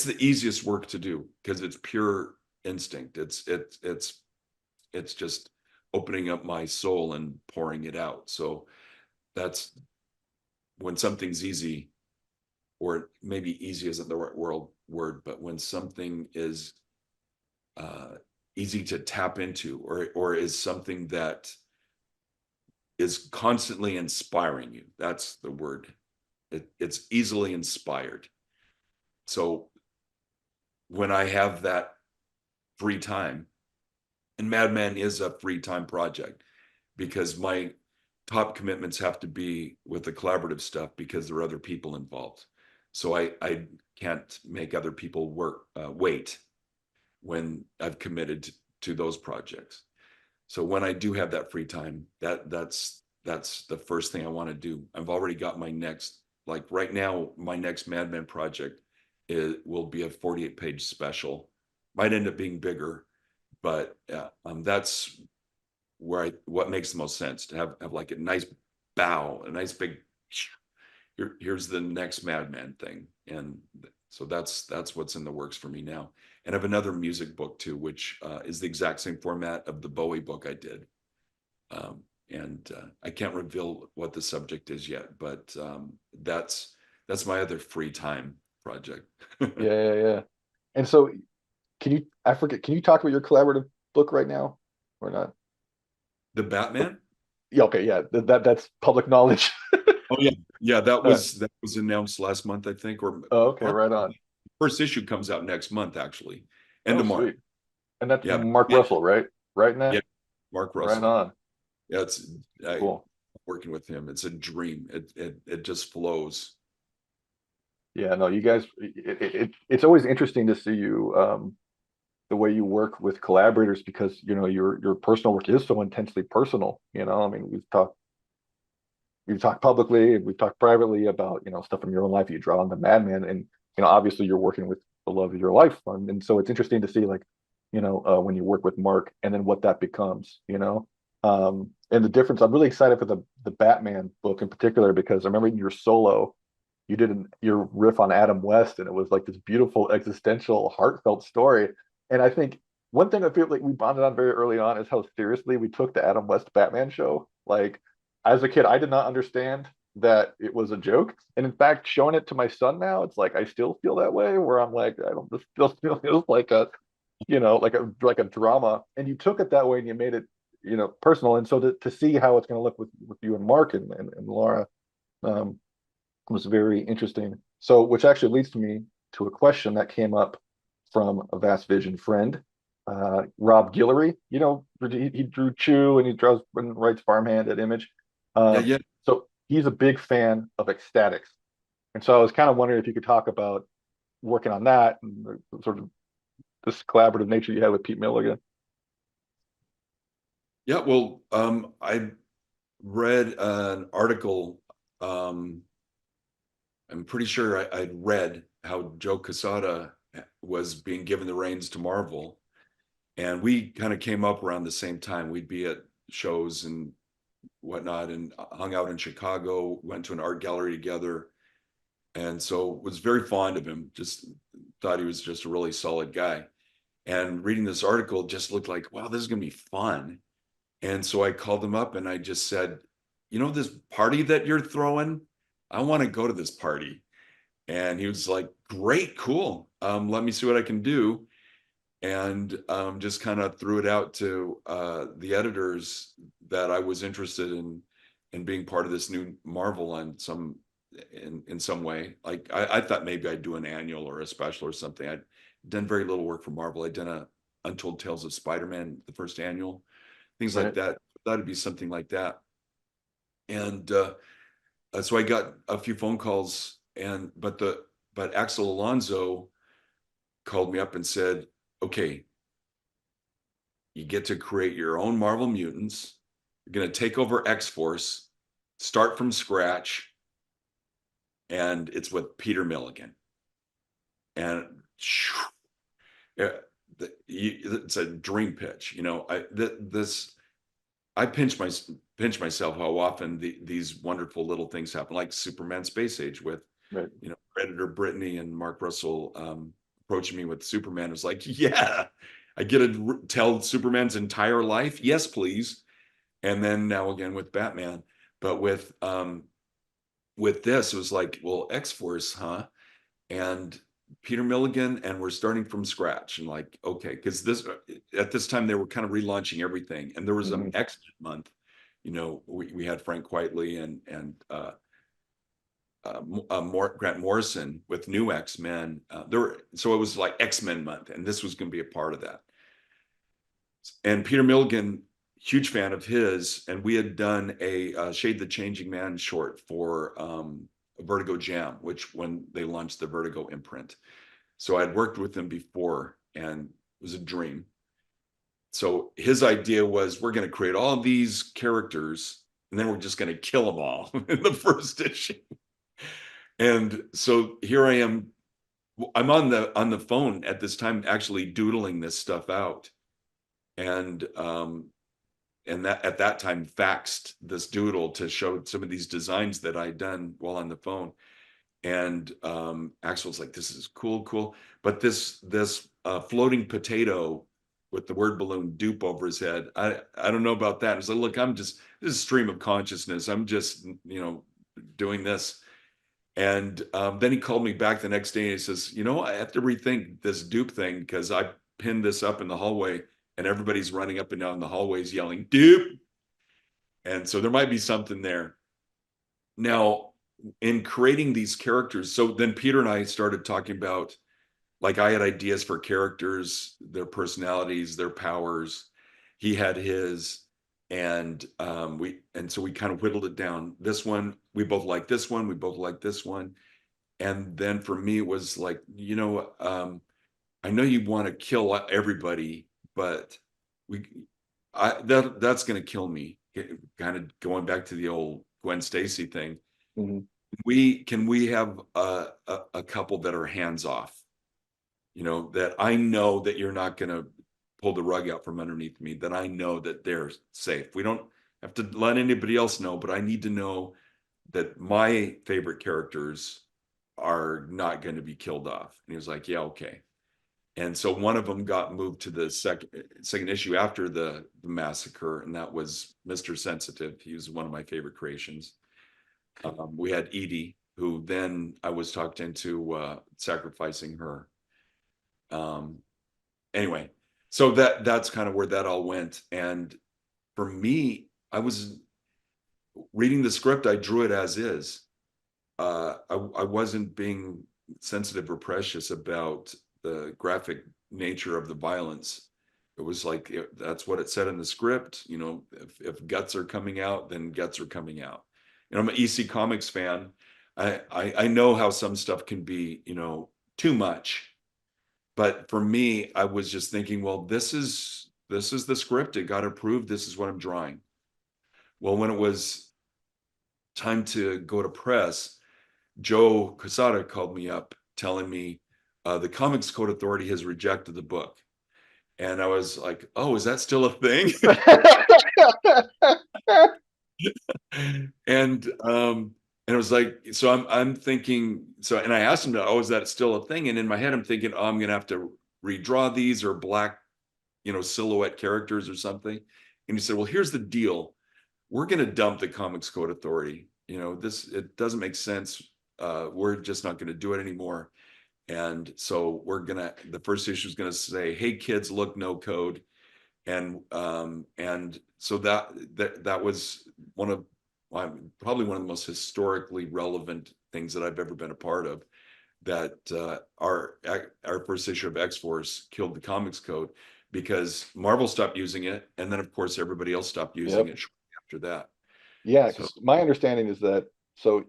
S2: the easiest work to do because it's pure instinct. It's just opening up my soul and pouring it out. So that's when something's easy, or maybe easy isn't the right word, but when something is easy to tap into, or is something that is constantly inspiring you. That's the word. It's easily inspired. So when I have that free time, and Madman is a free time project because my top commitments have to be with the collaborative stuff because there are other people involved. So I can't make other people wait when I've committed to those projects. So when I do have that free time, that's the first thing I want to do. I've already got my next, like right now, my next Madman project will be a 48-page special. Might end up being bigger, but that's what makes the most sense to have like a nice bow, a nice big. Here's the next Madman thing, and so that's what's in the works for me now. And I have another music book too, which is the exact same format of the Bowie book I did. And I can't reveal what the subject is yet, but that's my other free time project.
S1: Yeah. And so I forget, can you talk about your collaborative book right now or not?
S2: The Batman?
S1: Yeah, okay, yeah. That's public knowledge.
S2: Oh yeah, yeah. That
S1: All right.
S2: was announced last month, I think, or
S1: Oh, okay,
S2: or
S1: right on.
S2: first issue comes out next month, actually, end
S1: Oh,
S2: of March.
S1: sweet. And that's
S2: Yeah,
S1: Mark
S2: yeah,
S1: Russell, right? Right in
S2: yeah.
S1: that?
S2: Mark
S1: Right
S2: Russell.
S1: on.
S2: Yeah, it's
S1: Cool.
S2: working with him. It's a dream. It just flows.
S1: Yeah, no, you guys, it's always interesting to see you, the way you work with collaborators because, your personal work is so intensely personal, I mean, we've talked publicly and we've talked privately about, stuff in your own life. You draw on the Madman and, obviously you're working with the love of your life. And so it's interesting to see like, when you work with Mark and then what that becomes, and the difference. I'm really excited for the Batman book in particular because I remember in your solo, you did your riff on Adam West, and it was like this beautiful existential, heartfelt story. And I think one thing I feel like we bonded on very early on is how seriously we took the Adam West Batman show. Like as a kid, I did not understand that it was a joke, and in fact, showing it to my son now, it's like I still feel that way. Where I'm like, I don't. This still feels like like a drama, and you took it that way and you made it personal. And so to see how it's going to look with you and Mark and Laura, um, was very interesting. So, which actually leads to me to a question that came up from a Vast Vision friend, Rob Guillory. He drew Chew and he draws and writes Farmhand at Image.
S2: Yeah,
S1: Um,
S2: yeah,
S1: so he's a big fan of ecstatics, and so I was kind of wondering if you could talk about working on that and the sort of this collaborative nature you had with Pete Milligan.
S2: yeah. Well, I read an article. Um, I'm pretty sure I'd read how Joe Quesada was being given the reins to Marvel, and we kind of came up around the same time. We'd be at shows and whatnot, and hung out in Chicago. Went to an art gallery together, and so was very fond of him. Just thought he was just a really solid guy. And reading this article just looked like, wow, this is going to be fun. And so I called him up and I just said, you know, this party that you're throwing, I want to go to this party. And he was like, great, cool. Let me see what I can do. And just kind of threw it out to the editors that I was interested in being part of this new Marvel in some way. Like I thought maybe I'd do an annual or a special or something. I'd done very little work for Marvel. I'd done a Untold Tales of Spider-Man, the first annual, things like
S1: Right.
S2: that. That'd be something like that. And so I got a few phone calls, and but Axel Alonso called me up and said, "Okay, you get to create your own Marvel Mutants. You're going to take over X Force, start from scratch, and it's with Peter Milligan." And yeah, it's a dream pitch. You know, I pinch myself how often these wonderful little things happen, like Superman Space Age with,
S1: Right.
S2: you know, Editor Brittany and Mark Russell approaching me with Superman. It was like, yeah, I get to tell Superman's entire life. Yes, please. And then now again with Batman, but with this, it was like, well, X Force, huh? And Peter Milligan, and we're starting from scratch. And like, okay, because this at this time they were kind of relaunching everything, and there was an
S1: Hmm.
S2: X-Men month. You know, we had Frank Quitely and Grant Morrison with New X-Men. So it was like X-Men month, and this was going to be a part of that. And Peter Milligan, huge fan of his, and we had done a Shade the Changing Man short for Vertigo Jam, which when they launched the Vertigo imprint. So I'd worked with him before, and it was a dream. So his idea was, we're going to create all these characters, and then we're just going to kill them all in the first issue. And so here I am. I'm on the phone at this time, actually doodling this stuff out, and that at that time faxed this doodle to show some of these designs that I'd done while on the phone. And Axel's like, "This is cool, cool," but this floating potato with the word balloon dupe over his head, I don't know about that. He's like, "Look, this is stream of consciousness. I'm just doing this." And then he called me back the next day and he says, "You know, I have to rethink this dupe thing because I pinned this up in the hallway and everybody's running up and down the hallways yelling dupe." And so there might be something there. Now, in creating these characters, so then Peter and I started talking about, like, I had ideas for characters, their personalities, their powers. He had his, and so we kind of whittled it down. This one, we both like this one, we both like this one. And then for me, it was like, I know you want to kill everybody, but we, that's going to kill me. Kind of going back to the old Gwen Stacy thing.
S1: Hmm.
S2: We have a couple that are hands off, that I know that you're not going to pull the rug out from underneath me, that I know that they're safe. We don't have to let anybody else know, but I need to know that my favorite characters are not going to be killed off. And he was like, yeah, okay. And so one of them got moved to the second issue after the massacre, and that was Mr. Sensitive. He was one of my favorite creations. We had Edie, who then I was talked into sacrificing her. Um, anyway, so that's kind of where that all went. And for me, I was reading the script, I drew it as is. I wasn't being sensitive or precious about the graphic nature of the violence. It was like that's what it said in the script. If guts are coming out, then guts are coming out. I'm an EC Comics fan. I know how some stuff can be, too much. But for me, I was just thinking, well, this is the script. It got approved. This is what I'm drawing. Well, when it was time to go to press, Joe Quesada called me up telling me the Comics Code Authority has rejected the book. And I was like, oh, is that still a thing? And it was like, so I'm thinking, so and I asked him, oh, is that still a thing? And in my head, I'm thinking, oh, I'm gonna have to redraw these or black, silhouette characters or something. And he said, well, here's the deal. We're gonna dump the Comics Code Authority. It doesn't make sense. We're just not gonna do it anymore. And so the first issue is gonna say, hey kids, look, no code. And so that was probably one of the most historically relevant things that I've ever been a part of. That our first issue of X-Force killed the Comics Code because Marvel stopped using it, and then of course everybody else stopped using
S1: Yep.
S2: it shortly after that.
S1: Yeah,
S2: So
S1: because my understanding is that so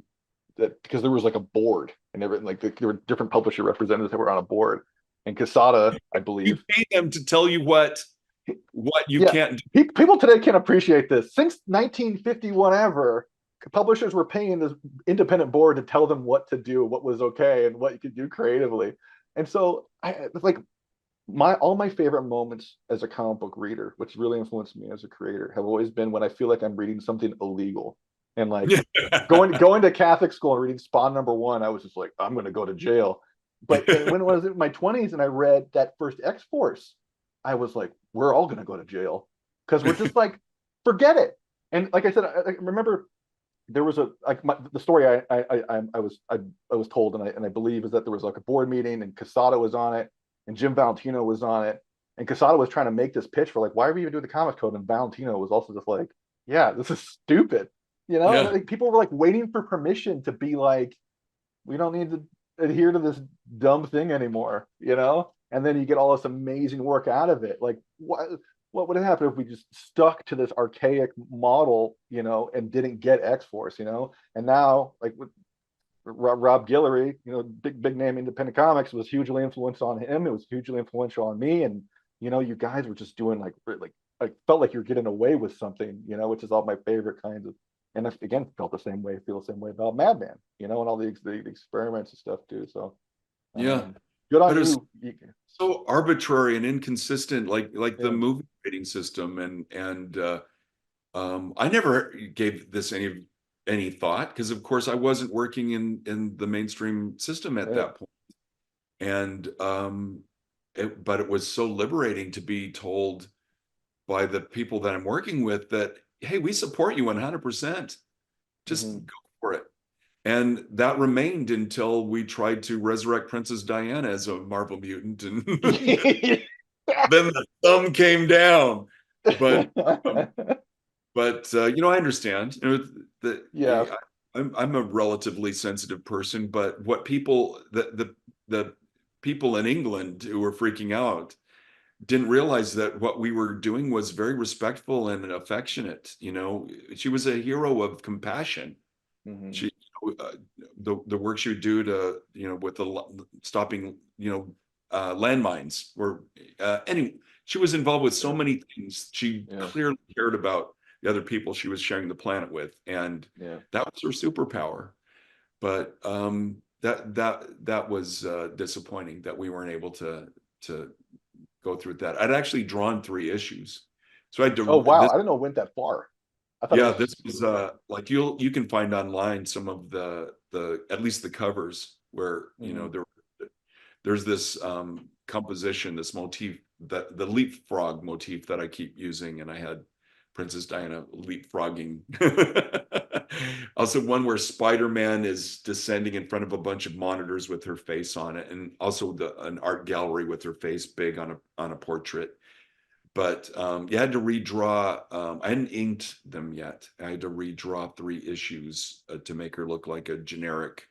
S1: that because there was like a board and everything, like there were different publisher representatives that were on a board, and Casada, I
S2: you
S1: believe,
S2: pay them to tell you what you
S1: yeah,
S2: can't do.
S1: people today can appreciate this. Since 1950, whatever, publishers were paying this independent board to tell them what to do, what was okay, and what you could do creatively. And so, it's like all my favorite moments as a comic book reader, which really influenced me as a creator, have always been when I feel like I'm reading something illegal. And like going to Catholic school and reading Spawn #1, I was just like, I'm going to go to jail. But when I was in my 20s and I read that first X Force, I was like, we're all going to go to jail because we're just like, forget it. And like I said, I remember there was the story I was told and I believe is that there was like a board meeting and Casada was on it and Jim Valentino was on it and Casada was trying to make this pitch for like why are we even doing the Comics Code, and Valentino was also just like, yeah, this is stupid, and
S2: Yeah.
S1: like people were like waiting for permission to be like, we don't need to adhere to this dumb thing anymore, and then you get all this amazing work out of it. Like what would happen if we just stuck to this archaic model, and didn't get X-Force, and now like with Rob Guillory, big name independent comics, was hugely influential on him. It was hugely influential on me, and you guys were just doing like I felt like you're getting away with something, which is all my favorite kinds of. And I, again, feel the same way about Madman, and all the experiments and stuff too. So,
S2: Yeah.
S1: good
S2: But
S1: on
S2: it was
S1: you.
S2: so arbitrary and inconsistent, like the
S1: Yeah.
S2: movie rating system, and I never gave this any thought because, of course, I wasn't working in the mainstream system at
S1: Yeah.
S2: that point. And but it was so liberating to be told by the people that I'm working with that, hey, we support you 100%. Just
S1: Mm-hmm.
S2: go for it. And that remained until we tried to resurrect Princess Diana as a Marvel mutant, and then the thumb came down. But um, I understand. That
S1: Yeah.
S2: I'm a relatively sensitive person, but what the people in England who were freaking out didn't realize that what we were doing was very respectful and affectionate. She was a hero of compassion.
S1: Mm-hmm.
S2: She the work she would do to with the stopping landmines or anyway, she was involved with so
S1: Yeah.
S2: many things. She
S1: Yeah.
S2: clearly cared about the other people she was sharing the planet with, and
S1: Yeah.
S2: that was her superpower. But that was disappointing that we weren't able to go through that. I'd actually drawn 3 issues, so I had
S1: Oh
S2: to
S1: wow,
S2: this.
S1: I didn't know it went that far. I thought it
S2: Yeah,
S1: was.
S2: this was like you can find online some of the at least the covers where
S1: Mm-hmm.
S2: there's this composition, this motif, that the leapfrog motif that I keep using, and I had Princess Diana leapfrogging. Also one where Spider-Man is descending in front of a bunch of monitors with her face on it, and also an art gallery with her face big on a portrait. But you had to redraw. I hadn't inked them yet. I had to redraw 3 issues to make her look like a generic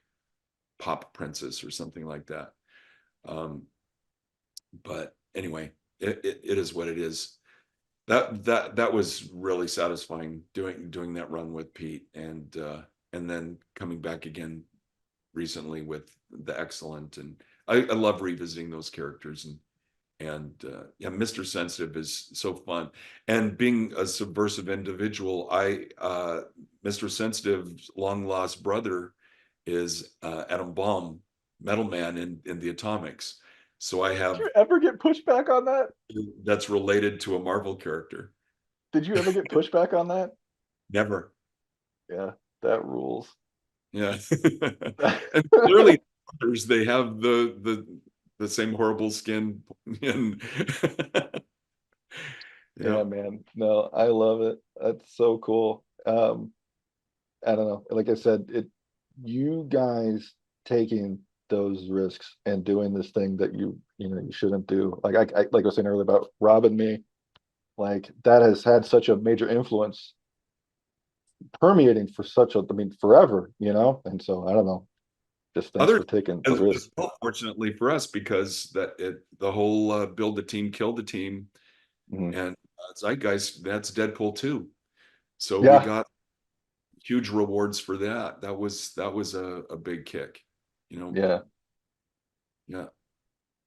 S2: pop princess or something like that. Um, but anyway, it is what it is. That was really satisfying doing that run with Pete, and then coming back again recently with the Excellent, and I love revisiting those characters, and And yeah, Mr. Sensitive is so fun. And being a subversive individual, Mr. Sensitive's long lost brother is Adam Baum, Metal Man in the Atomics. So I
S1: Did
S2: have
S1: you ever get pushback on that?
S2: that's related to a Marvel character.
S1: Did you ever get pushback on that?
S2: Never.
S1: Yeah, that rules.
S2: Yeah. And clearly others, they have the same horrible skin and yeah.
S1: Yeah, man. No, I love it. That's so cool. I don't know. Like I said, you guys taking those risks and doing this thing that you shouldn't do. Like I was saying earlier about Rob and me, like that has had such a major influence permeating for such a, I mean, forever, you know? And so I don't know. Just thanks
S2: Others
S1: for taking the
S2: as
S1: risk.
S2: well, fortunately for us, because the whole build the team, kill the team,
S1: Mhm.
S2: and Zeitgeist, that's Deadpool 2. So we
S1: Yeah,
S2: got huge rewards for that. That was a big kick, but
S1: yeah,
S2: yeah.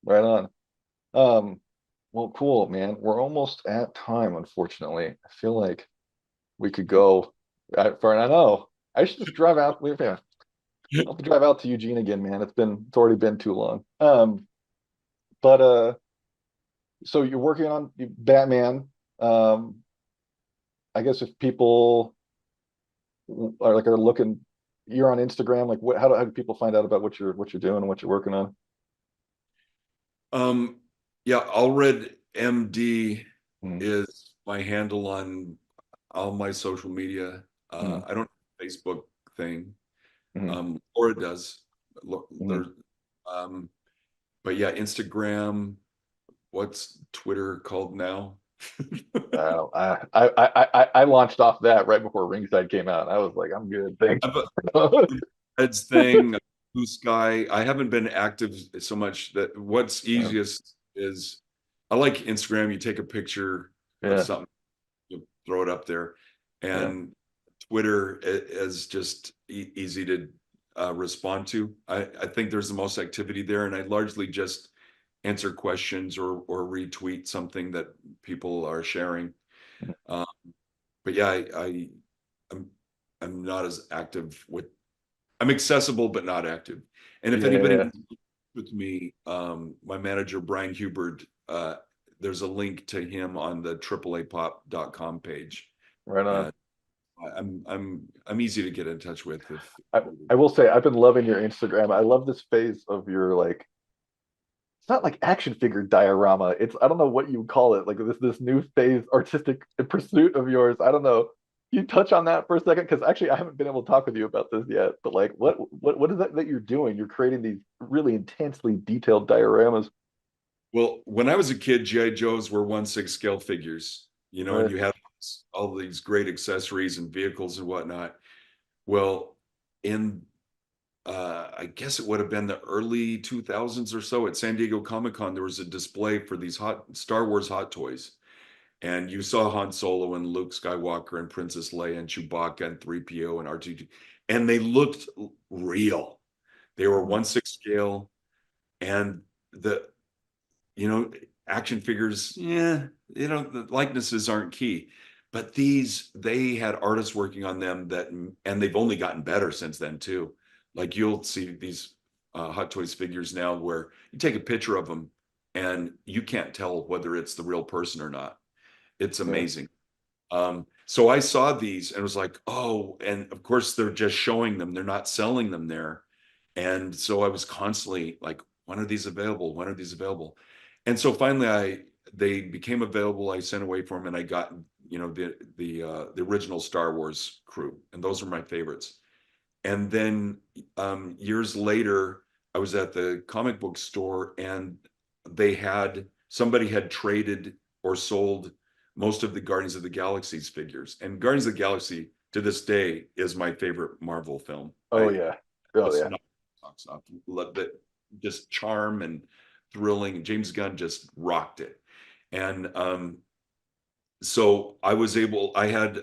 S1: right on. Um, well, cool, man. We're almost at time, unfortunately. I feel like we could go for, and I know I should just drive out. Yeah, I'll have to drive out to Eugene again, man. It's already been too long. But so you're working on Batman. Um, I guess if people are looking, you're on Instagram. Like, how do people find out about what you're doing and what you're working on?
S2: Um, yeah, Allred MD
S1: Mm,
S2: is my handle on all my social media.
S1: mm,
S2: I don't have a Facebook thing.
S1: mm,
S2: Laura does. Look,
S1: mm.
S2: there, um, but yeah, Instagram. What's Twitter called now?
S1: I launched off that right before Ringside came out. I was like, I'm good, thanks.
S2: I've Ed's thing, Blue Sky. I haven't been active so much that what's
S1: Yeah,
S2: easiest is I like Instagram. You take a picture of
S1: yeah,
S2: something, you throw it up there,
S1: yeah.
S2: and Twitter is just easy to respond to. I think there's the most activity there, and I largely just answer questions or retweet something that people are sharing. Uh, but yeah, I'm I'm not as active with. I'm accessible but not active. And if
S1: Yeah, yeah,
S2: anybody
S1: yeah.
S2: wants to with me, my manager Brian Hubert, there's a link to him on the AAApop.com page,
S1: Right on.
S2: and I'm easy to get in touch with if.
S1: I will say I've been loving your Instagram. I love this phase of your like it's not like action figure diorama. It's I don't know what you would call it. Like this new phase artistic pursuit of yours. I don't know. Can you touch on that for a second? Because actually I haven't been able to talk with you about this yet. But like what is that you're doing? You're creating these really intensely detailed dioramas.
S2: Well, when I was a kid, GI Joes were 1/6 scale figures, and
S1: Right.
S2: you had all these great accessories and vehicles and whatnot. Well, in I guess it would have been the early 2000s or so at San Diego Comic Con, there was a display for these hot Star Wars hot toys. And you saw Han Solo and Luke Skywalker and Princess Leia and Chewbacca and 3PO and R2D2. And they looked real. They were
S1: Mhm.
S2: 1/6 scale. And the, you know, action figures, yeah, the likenesses aren't key. But these, they had artists working on them and they've only gotten better since then too. Like you'll see these Hot Toys figures now where you take a picture of them and you can't tell whether it's the real person or not. It's
S1: Yeah.
S2: amazing. So I saw these and was like, oh, and of course they're just showing them, they're not selling them there. And so I was constantly like, when are these available? When are these available? And so finally they became available. I sent away for them and I got, the original Star Wars crew. And those are my favorites. And then years later, I was at the comic book store and somebody had traded or sold most of the Guardians of the Galaxy's figures. And Guardians of the Galaxy to this day is my favorite Marvel film.
S1: Oh yeah. Oh
S2: It's
S1: yeah.
S2: not talks off. Love that, just charm and thrilling. James Gunn just rocked it. And so I had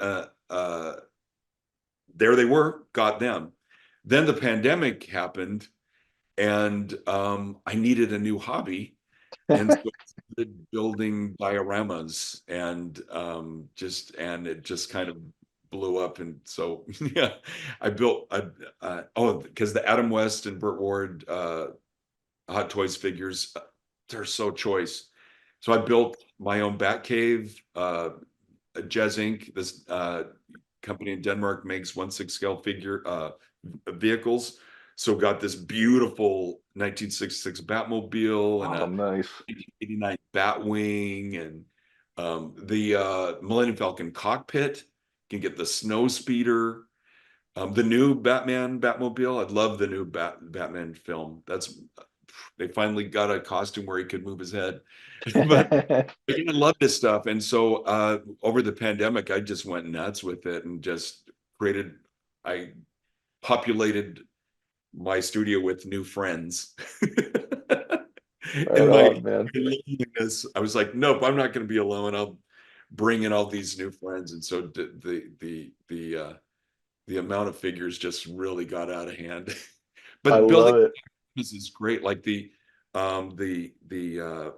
S2: there they were, got them. Then the pandemic happened and I needed a new hobby. And so started building dioramas and it just kind of blew up. And so yeah, I built oh, because the Adam West and Burt Ward Hot Toys figures, they're so choice. So I built my own Batcave. Jazz Inc., this company in Denmark, makes 1/6 scale figure vehicles. So got this beautiful 1966 Batmobile and
S1: Oh,
S2: a
S1: nice.
S2: 1989 Batwing and the Millennium Falcon cockpit. You can get the snow speeder. The new Batmobile. I'd love the new Batman film. They finally got a costume where he could move his head. But I love this stuff. And so over the pandemic, I just went nuts with it and just I populated my studio with new friends.
S1: Right
S2: In my
S1: on, man.
S2: loneliness, I was like, nope, I'm not going to be alone. I'll bring in all these new friends. And so the amount of figures just really got out of hand.
S1: I
S2: But building
S1: love it.
S2: this is great. Like um the the uh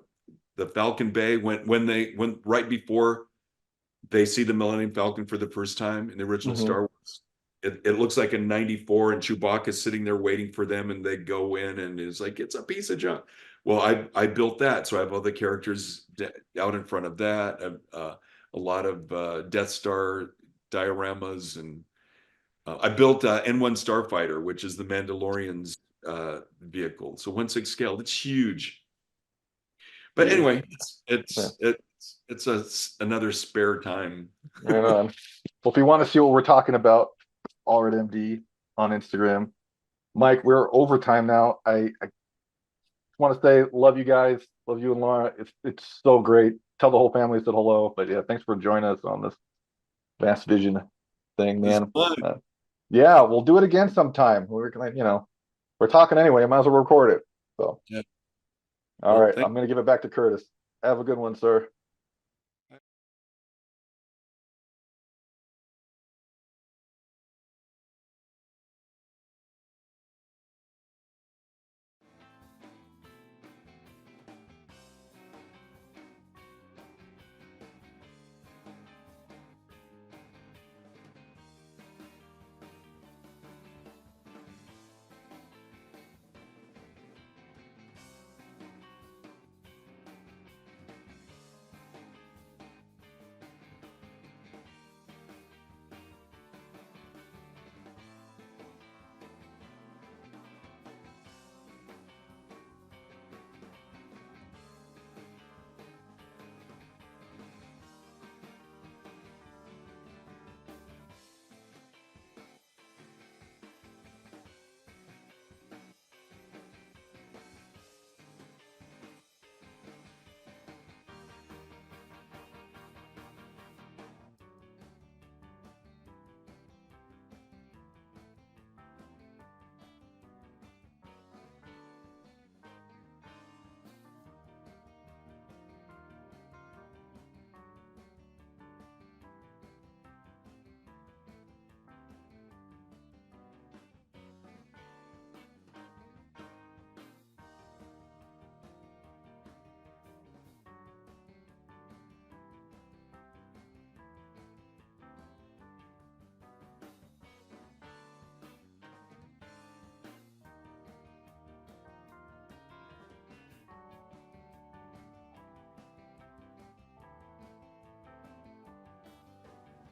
S2: the Falcon Bay when right before they see the Millennium Falcon for the first time in the original
S1: Hmm.
S2: Star Wars. It looks like in '94, and Chewbacca's sitting there waiting for them, and they go in, and it's like it's a piece of junk. Well, I built that, so I have all the characters out in front of that. A lot of Death Star dioramas, and I built N1 Starfighter, which is the Mandalorian's vehicle. So 1/6 scale, it's huge. But
S1: Dude,
S2: anyway,
S1: yeah,
S2: it's another spare time.
S1: right on. Well, if you want to see what we're talking about, Allred MD on Instagram. Mike, we're overtime now. I want to say love you guys, love you and Laura. It's so great. Tell the whole family I said hello. But yeah, thanks for joining us on this Vast Vision thing,
S2: It's
S1: man.
S2: fun.
S1: Yeah, we'll do it again sometime. We're gonna, we're talking anyway. I might as well record it. So,
S2: Yeah.
S1: all
S2: Well,
S1: right, I'm gonna give it back to Curtis. Have a good one, sir.